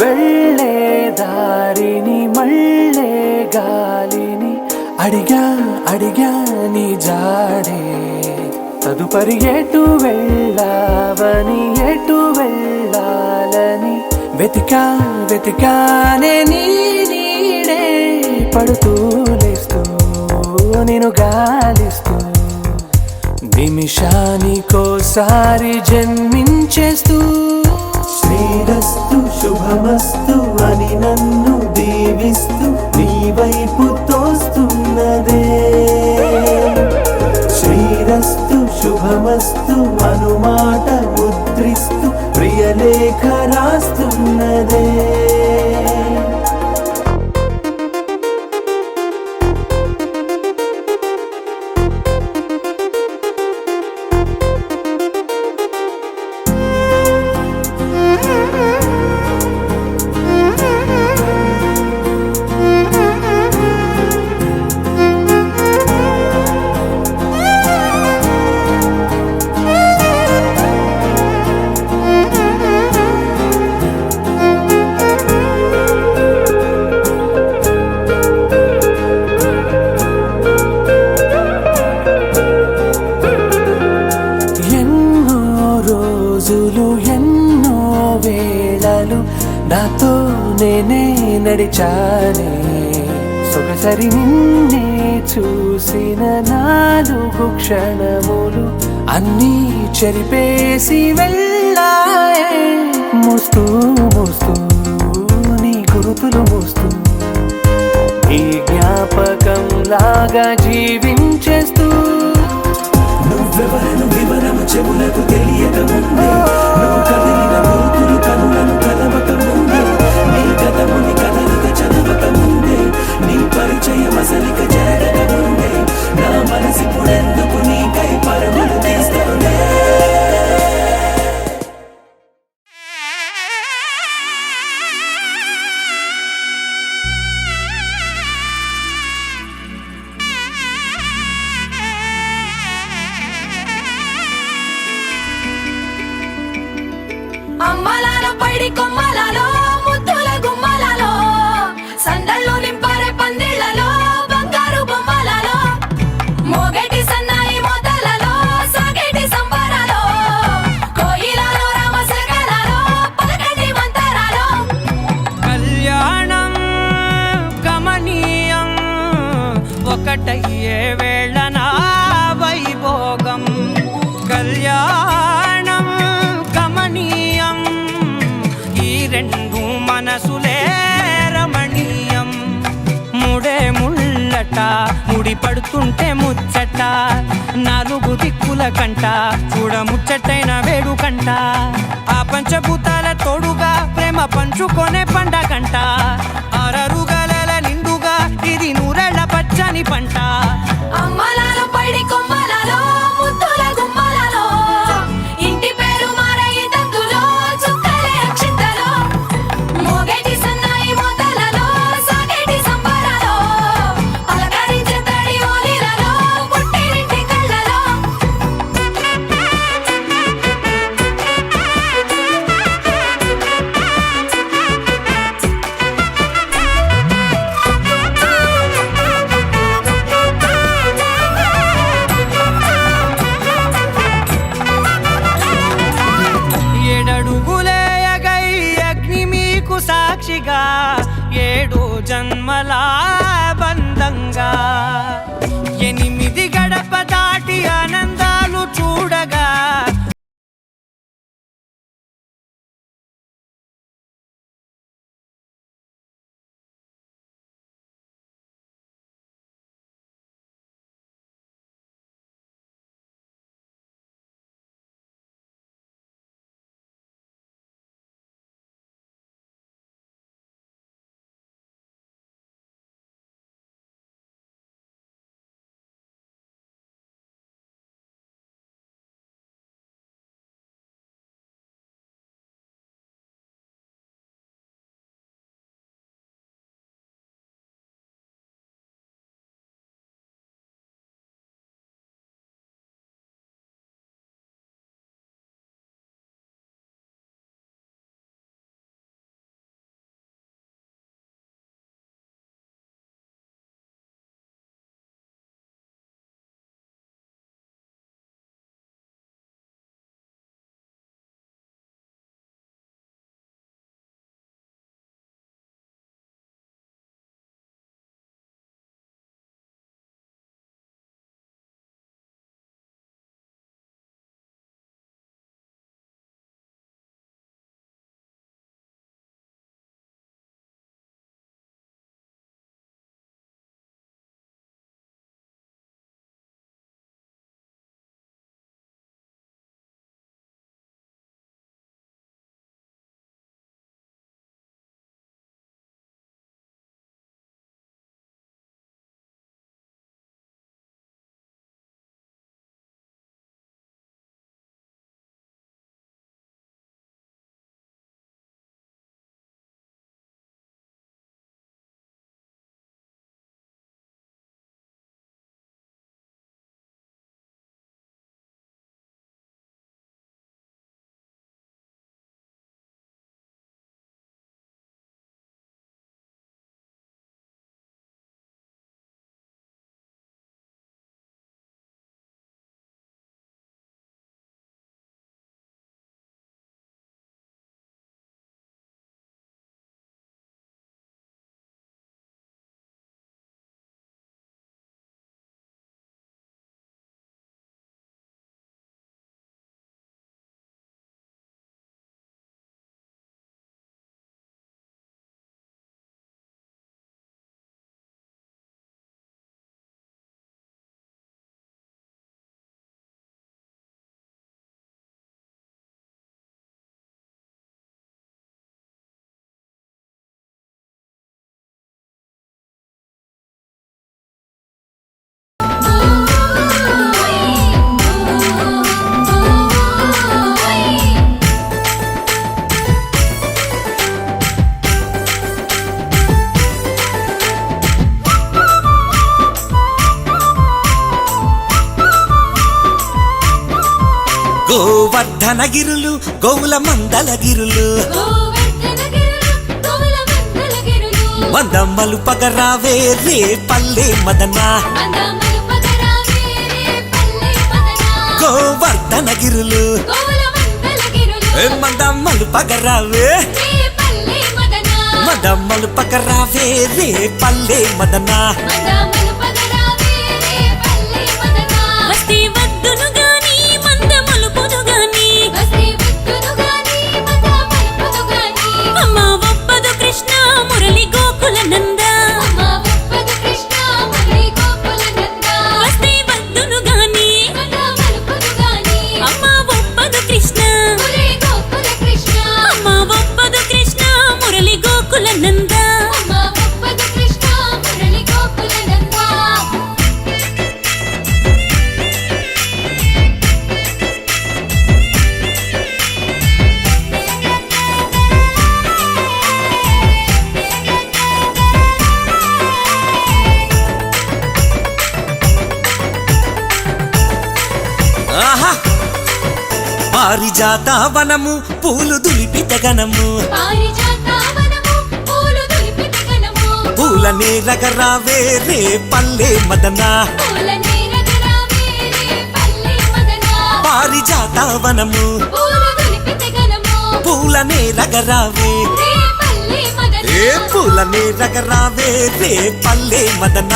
వెళ్ళే దారిని మళ్ళే గాలిని అడిగా అడిగా నీ జాడే తదుపరి ఎటు వెళ్ళావని ఎటు వెళ్ళాలని వెతికా వెతికానే నీ నీడే పడుతూ లేస్తూ నేను గాలిస్తూ నిమిషానికోసారి జన్మించేస్తూ శ్రీరస్తు శుభమస్తు అని నన్ను దీవిస్తూ నీ వైపు తోస్తున్నదే శ్రీరస్తు శుభమస్తు అనుమాట ముద్రిస్తూ ప్రియలేఖ రాస్తున్నదే నాతో నేనే నడిచానే సొగసరి నిన్నే చూసిన 4 క్షణములు అన్నీ చెరిపేసి వెళ్ళాయే మోస్తూ బాగా జీవించేస్తూ నువ్వెవరను వివరము చెవులకు తెలియక ముందే నువ్వు కదిలిన గురుతులు కనులను కలవక ముందే నీ గతముని కథలుగా చదవక ముందే నీ పరిచయం అసలిక జరగక ముందే నా మనసిప్పుడెందుకు నీకై పరుగులు తీస్తోందే అమ్మలాలో పైడి కొమ్మలలో ముద్దుల గుమ్మలలో సందళ్ళు నింపారే పందిళ్లలో బంగారు బొమ్మలలో మోగేటి సన్నాయి మోతలలో సాగేటి సంబరాలో కోయిలలో రామశకలలో పలకటి మంతరాలో కళ్యాణం గమనీయం ఒకటయ్యే వేళ నా వైభోగం కళ్యాణం గమనీయం ఈ రెండు మనసులే రమణీయం ముడే ముళ్ళట ముడి పడుతుంటే ముచ్చట నాలుగు దిక్కుల కంట చూడ ముచ్చటైన వేడుకంట ఆ పంచభూతాల తోడుగా ప్రేమ పంచుకొనే పండగంట అరరుగల నిండుగా ఇది నూరెళ్ళ పచ్చని పంట అమ్మలాలో పైడి కొమ్మలలో ముద్దుల గుమ్మలలో ఇంటి పేరు మారయి తందులో చుక్కలే అక్షింతలో మోగేటి సన్నాయి మోతలలో సాగేటి సంబరాలో పలకరించే తడి ఓలిలలో పుట్టినింటి కళ్ళలో ఏడడుగులేయగై అగ్ని మీకు సాక్షిగా 7 జన్మల బంధంగా 8 గడప దాటి ఆనందాలు చూడగా గోవర్ధనగిరులు గోవుల మందలగిరులు మందమ్మలు పగరావే రే పల్లె మదన గోవర్ధనగిరులు మందమ్మలు పగరావే మందమ్మలు పగరావే రే పల్లె మదన పారిజాతవనము పూలు దులిపిత గణము పూలనే రగరావే రే పల్లె మదన పారిజాతవనము పూలనే రగరావే పూలనే రగరావే రే పల్లె మదన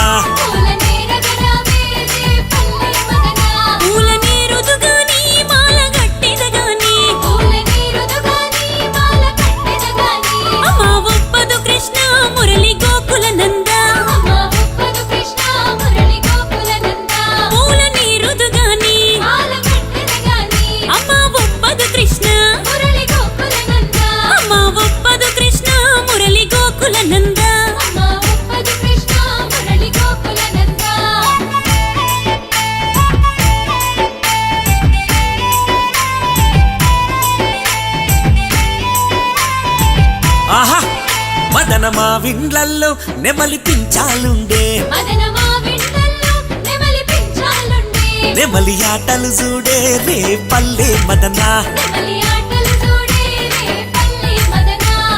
ఆహా మదన మా విండ్లల్లో నెమలి పించాలుండే నెమలి ఆటలు చూడే రే పల్లె మదన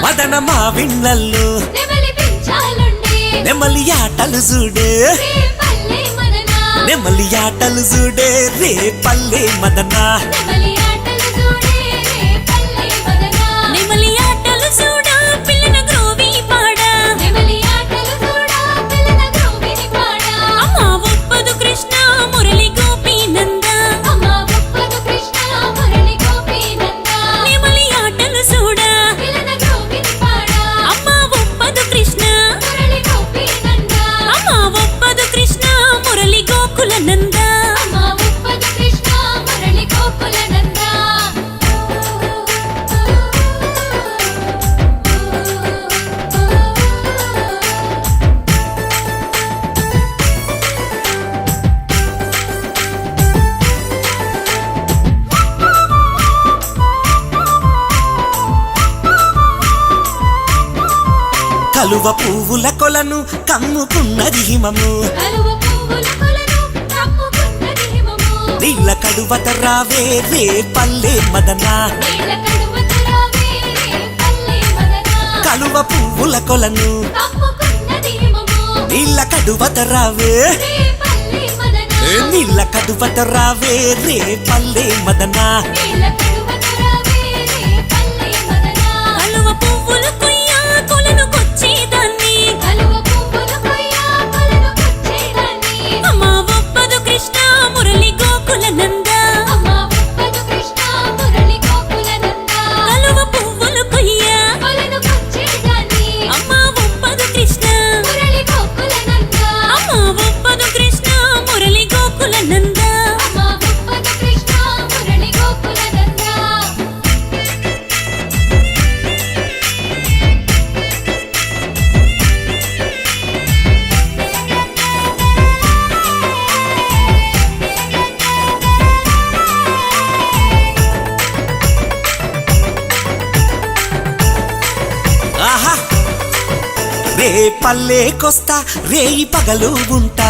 మదన మా విండ్లల్లో నెమలి ఆటలు చూడే నెమలి ఆటలు చూడే రే పల్లె మదన కలువ పువ్వుల కొలను కమ్ముకున్నది హిమము నీళ్ళ కడువత రావే రే పల్లె మదన కలువ పువ్వుల కొలను నీళ్ళ కడువత రావే నీళ్ళ కడువత రావే రే పల్లె మదన రే పల్లెకొస్తా రేయి పగలు ఉంటా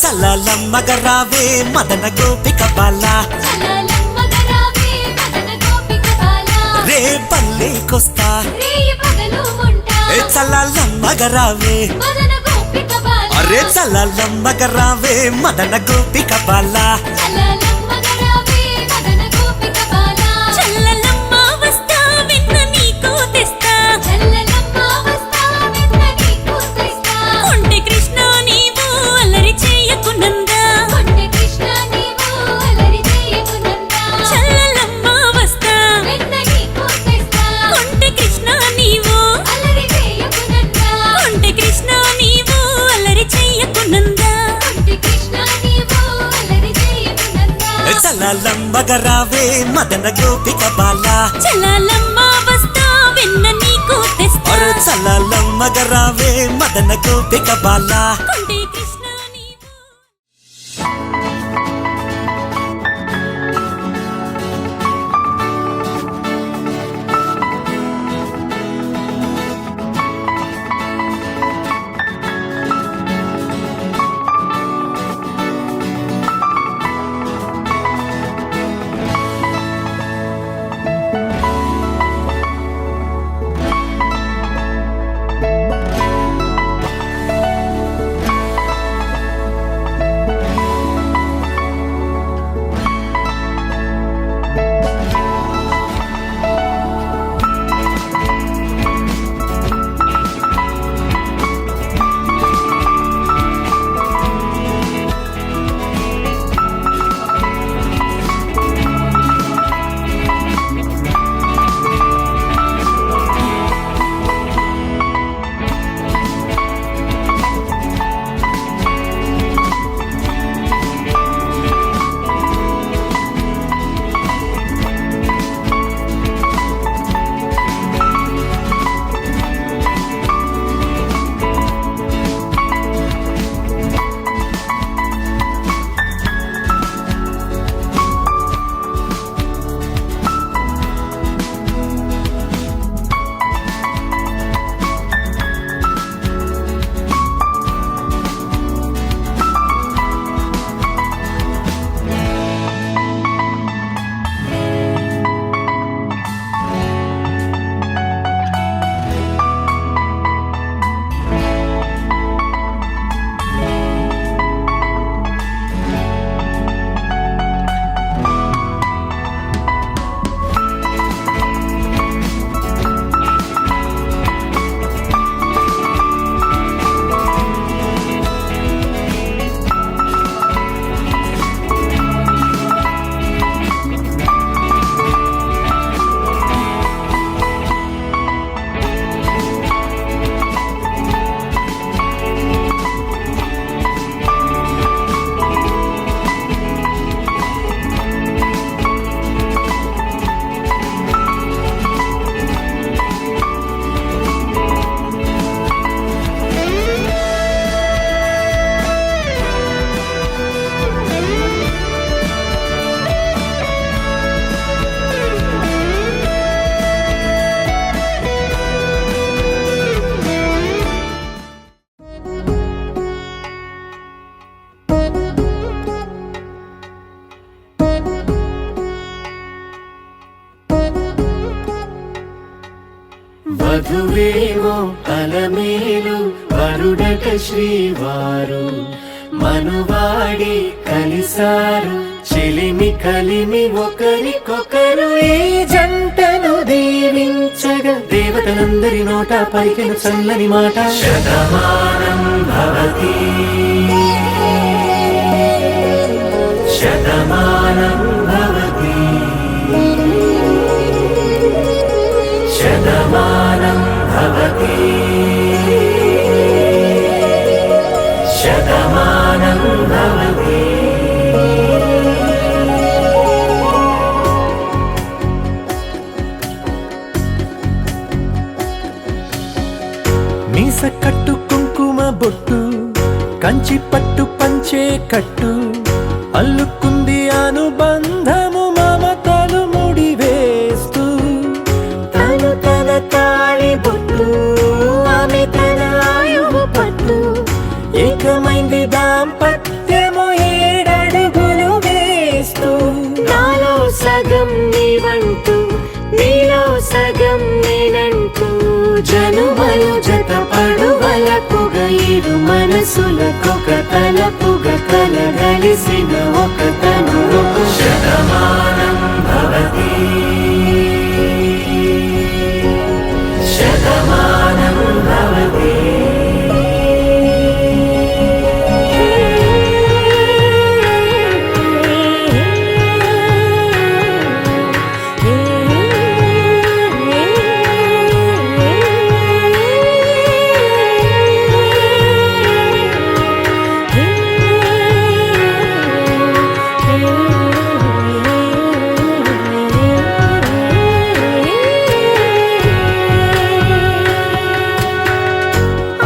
చల్లలమ్మగ రావే మదన గోపిక బాల చల్లలమ్మగరావే మదన గోపిక బాల రే పల్లెకొస్తా రేయి పగలు ఉంటా చల్లలమ్మగ రావే మదన గోపిక బాల అరే చల్లలమ్మగ రావే మదన గోపిక బాల చల్లలమ్మగరావే మదన గోపిక బాల చల్లలమ్మ వస్తా వెన్న నీకు తెస్తా చల్లలమ్మ వస్తా వెన్న నీకు తెస్తా కొంటె కృష్ణ నీవు అల్లరి చేయకు నందా కొంటె కృష్ణ నీవు అల్లరి చేయకు నందా చల్లలమ్మ వస్తా వెన్న నీకు తెస్తా కొంటె కృష్ణ నీవు అల్లరి చేయకు నందా కొంటె కృష్ణ నీవు అల్లరి చేయకు నందా కొంటె కృష్ణ నీవు అల్లరి చేయకు నందా చల్లలమ్మగ రావే మదన గోపిక బాల చల్లలమ్మ వస్తా వెన్న నీకు తెస్తా అరే చల్లలమ్మగ రావే మదన గోపిక బాల కొంటె కృష్ణ నీవు వధువేమో అలమేలు వరుడట శ్రీవారు మనువాడి కలిసారు చెలిమి కలిమి ఒకరికొకరు ఈ జంటను దీవించగా దేవతలందరి నోట పలికిన చల్లని మాట శతమానం భవతి శతమానం భవతి శతమానం భవతి శతమానం భవతి మీస కట్టు కుంకుమ బొట్టు కంచి పట్టు పంచే కట్టు అల్లుకుంది అనుబంధము మమతలు ముడివేస్తూ తను తన తాళి బొట్టు ఆమె తన ఆయువు పట్టు ఏకమైంది దాంపత్య సగం నీవంటూ నీలో సగం నేనంటూ జనుమలు జతపడువలపుగ ఇరు మనసులకొక తలపుగ కలగలిసిన ఒక తనువు శతమానం భవతి శతమానం భవతి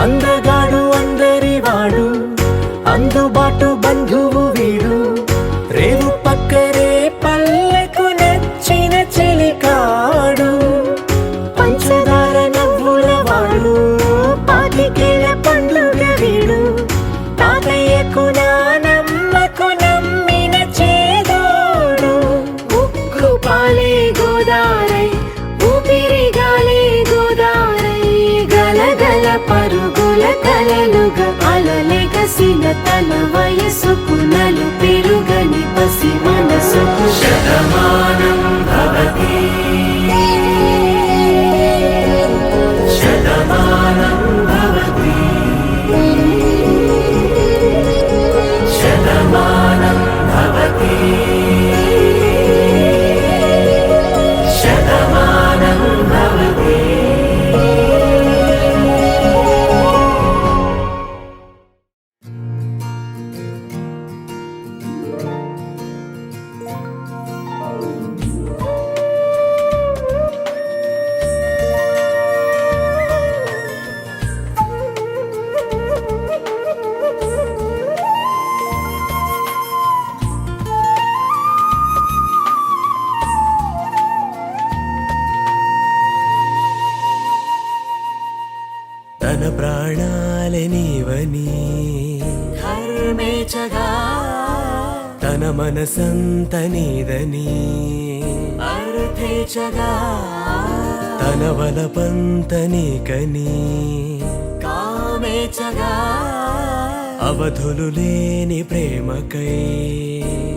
అందగాడు అందరివాడు అందుబాటు బంధువు వీడు రేవు పక్కరే పల్లెకు నచ్చిన చెలికాడు పంచదార నవ్వుల వాడు పాతికేల పండుగ వీడు తాతయ్యకు నానమ్మకు నమ్మిన చేదోడు ఉక్కు పాలే గోదారై ఊపిరిగాలే గోదారై గలగల పరుగుల కలలుగా అలలెగసిన తన వయసుకు నలు పెరుగని పసి మనసుకు శతమానం భవతి శతమానం భవతి శతమానం భవతి శతమానం భవతి. తన ప్రాణాలే నీవని ధర్మేచగా తన మనసంత నీదని అర్థేచగా తన వలపంత నీకని కామేచగా అవధులు లేని ప్రేమకై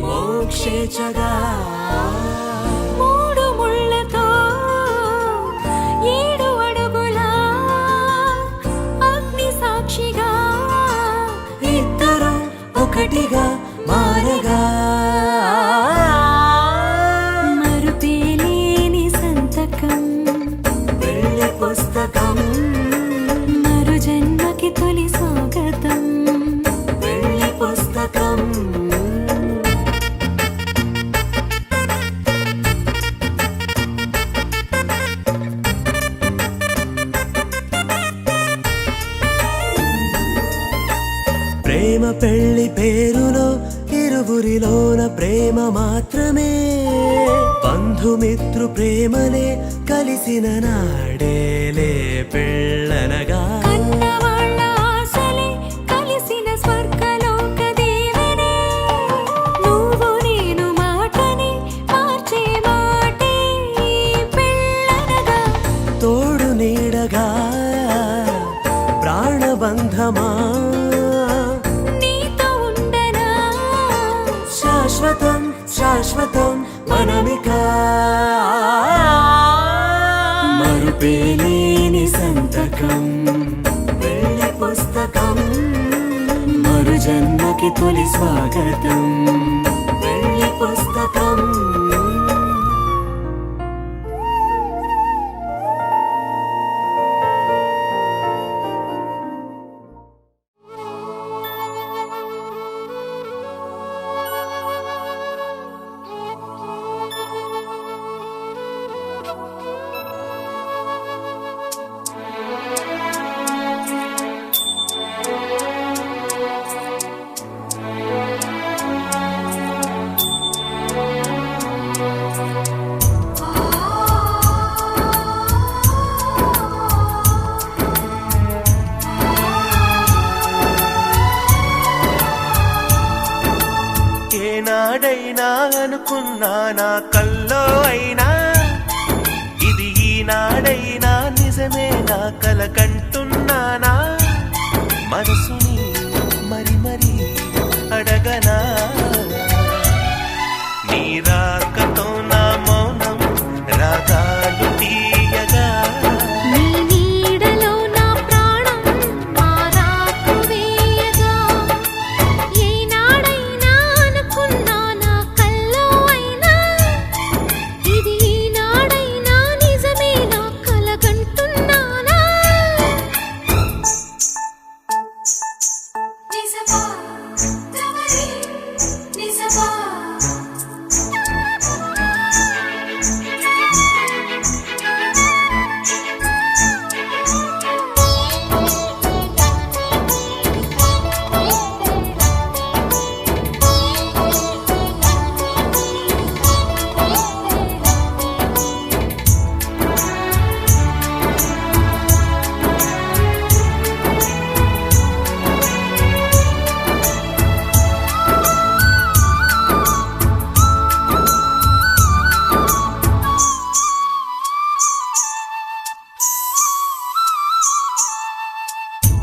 మోక్షేచగా మూడు ముళ్ళతో ఏడు అడుగుల అగ్ని సాక్షిగా ఇద్దరు ఒకటిగా మారగా మరుపేలేని సంతకం వెళ్ళి పుస్తకం మరు జన్మకి తొలి స్వాగతం వెళ్ళి పుస్తకం ప్రేమ పెళ్లి పేరులో ఇరువురిలోన ప్రేమ మాత్రమే బంధుమిత్రు ప్రేమనే కలిసిన నాడేలే పెళ్ళనగా కన్నవాళ్ళ ఆశలే కలిసిన స్వర్గలోక దేవనే నువ్వు నేను మాటని మార్చే మాటే పెళ్ళనగా తోడు నీడగా ప్రాణబంధమా నీతో ఉండనా శాశ్వతం శాశ్వతం మనమిక మరుపేలేని సంతకం వెళ్ళి పుస్తకం మరు జన్మకి తొలి స్వాగతం వెళ్ళి పుస్తకం నా కల్లో అయినా ఇది ఈనాడైనా నిజమే నా కలకంటున్నానా మనసుని మరి మరి అడగనా నీ రాకతో నా మౌనం రాగాలు తీయగా నీ నీడలో నా ప్రాణం మారాకు వేయగా ఏనాడైనా అనుకున్నా నా కల్లో అయినా ఇది ఈనాడైనా నిజమే నా కలగంటున్నానా నిజమా తమరి నిజమా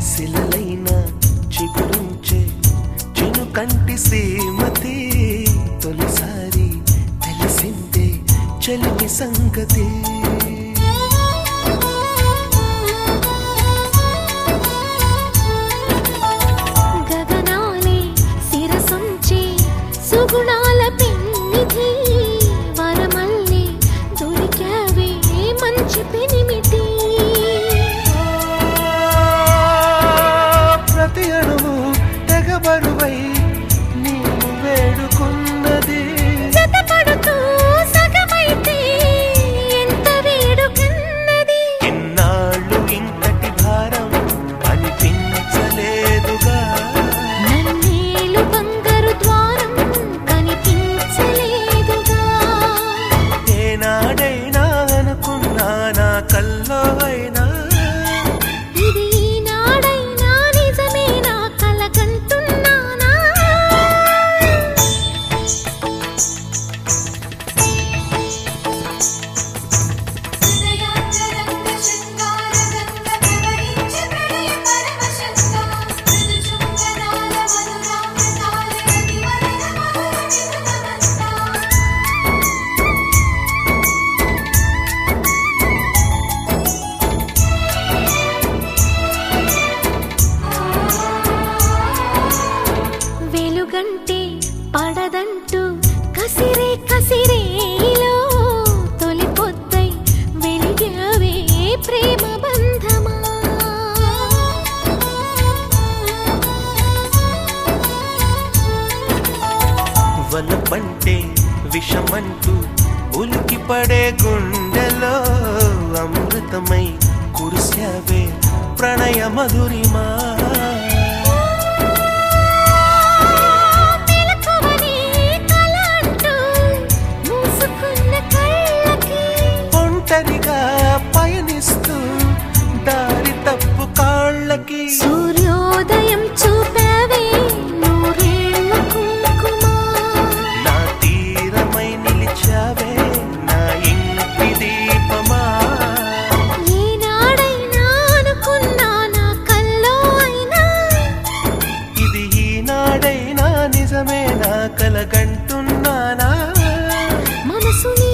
శిలలైన చిగురించే చిను కంటి శ్రీమతి తొలిసారి తెలిసిందే చెలిమి సంగతి గగనాలే శిరసొంచే సుగుణాల పెన్నిధి వరమల్లే దొరికావే మంచి పెనిమిటి ప్రతి అణువు తెగబరువై నీవు వేడుకున్నది జతపడుతూ సగమైతే ఎంత వేడుకన్నది ఇన్నాళ్ళు ఇంతటి భారం అనిపించలేదుగా నన్నేలు బంగారు ద్వారం కనిపించలేదుగా ఏనాడైనా అనుకున్నా నా కల్లో అయినా ఇది ఈనాడైనా నిజమే నా కలగంటున్నానా హృదయాంతరంగ శృంగారగంగ ప్రవహించే ప్రళయ పరమశంగా మృదుచుంబనాల మధురామృతాల రతివదన మధుర నిధులమంతా వెలుగంటే పడదంటూ కసిరే కసిరేలో తొలి పొద్దై వెలిగావే ప్రేమ బంధమా వలపంటే విషమంటూ ఉలికి పడే గుండెలో అమృతమై కురిశావే ప్రణయ మధురిమా మెలకువనే కల అంటూ మూసుకున్న కళ్ళకి ఒంటరిగా పయనిస్తూ దారి తప్పు కాళ్ళకి సూర్యోదయం చూపావే నూరేళ్ల కుంకుమా నా తీరమై నిలిచావే నా ఇంటి దీపమా ఏనాడైనా అనుకున్నా నా కల్లో అయినా ఇది ఈనాడైనా నిజమే నా కలగంటున్నానా మనసుని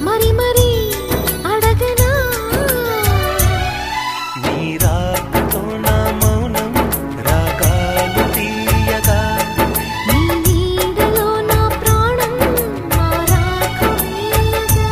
మరి మరి అడగనా నీ రాకతో నా మౌనం రాగాలు తీయగా నీ నీడలో నా ప్రాణం మారాకు వేయగా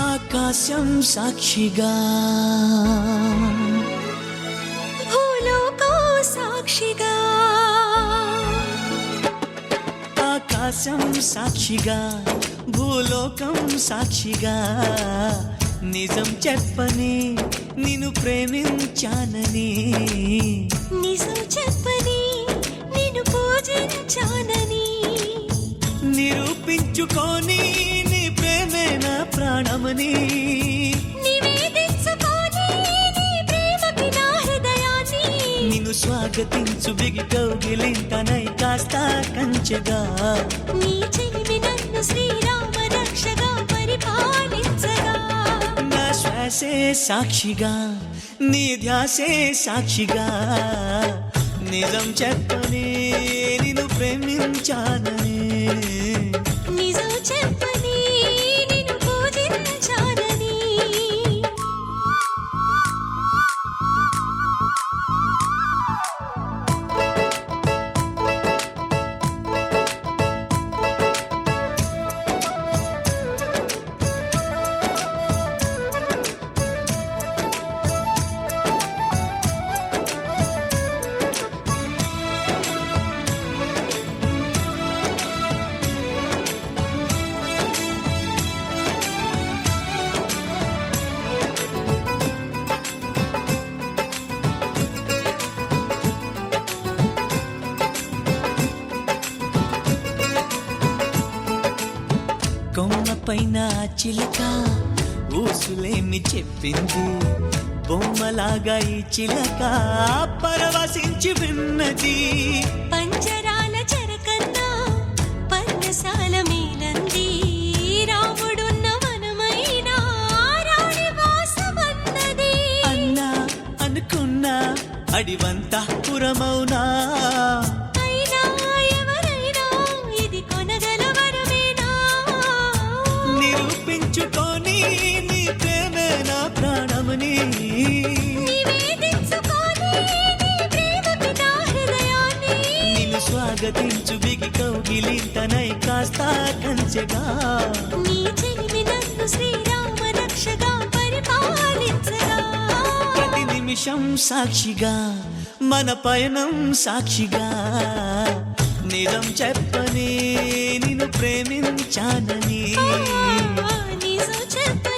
ఆకాశం సాక్షిగా భూలోకం సాక్షిగా ఆకాశం సాక్షిగా భూలోకం సాక్షిగా నిజం చెప్పని నిన్ను ప్రేమించానని నిజం చెప్పని నిన్ను పూజించానని నిరూపించుకొని నీ ప్రేమే నా ప్రాణమని నివేదించుకొని నీ ప్రేమకి నా హృదయాన్ని నిన్ను స్వాగతించు బిగి కౌగిలింతనై కాస్త కంచెగా నీ చెలిమి నన్ను శ్రీరామ రక్షగా పరిపాలించగా నా శ్వాసే సాక్షిగా నీ ధ్యాసే సాక్షిగా నిజం చెప్పని నిన్ను ప్రేమించానని నిజం చెప్పని నిన్ను పూజించానని కొమ్మపైన చిలక ఊసులేమి చెప్పింది బొమ్మలాగా ఈ చిలక పరవశించి విన్నది పంచరాల చెరకన్నా పర్ణశాల మేలంది రాముడున్న వనమైన రాణి వాసమన్నది అన్నా అనుకున్నా అడివంతా పురమౌనా అయినా ఎవరైనా ఇది కొనగల వరమేనా నిరూపించుకొని నీ ప్రేమే నా ప్రాణమని నివేదించుకొని నీ ప్రేమకి నా హృదయాన్ని నిన్ను స్వాగతించు బిగి కౌగిలింతనై కాస్త కంచెగా నీ చెలిమి నన్ను శ్రీరామ రక్షగా పరిపాలించగా ప్రతి నిమిషం సాక్షిగా మన పయనం సాక్షిగా నిజం చెప్పని నిన్ను ప్రేమించానని నిజం చెప్పని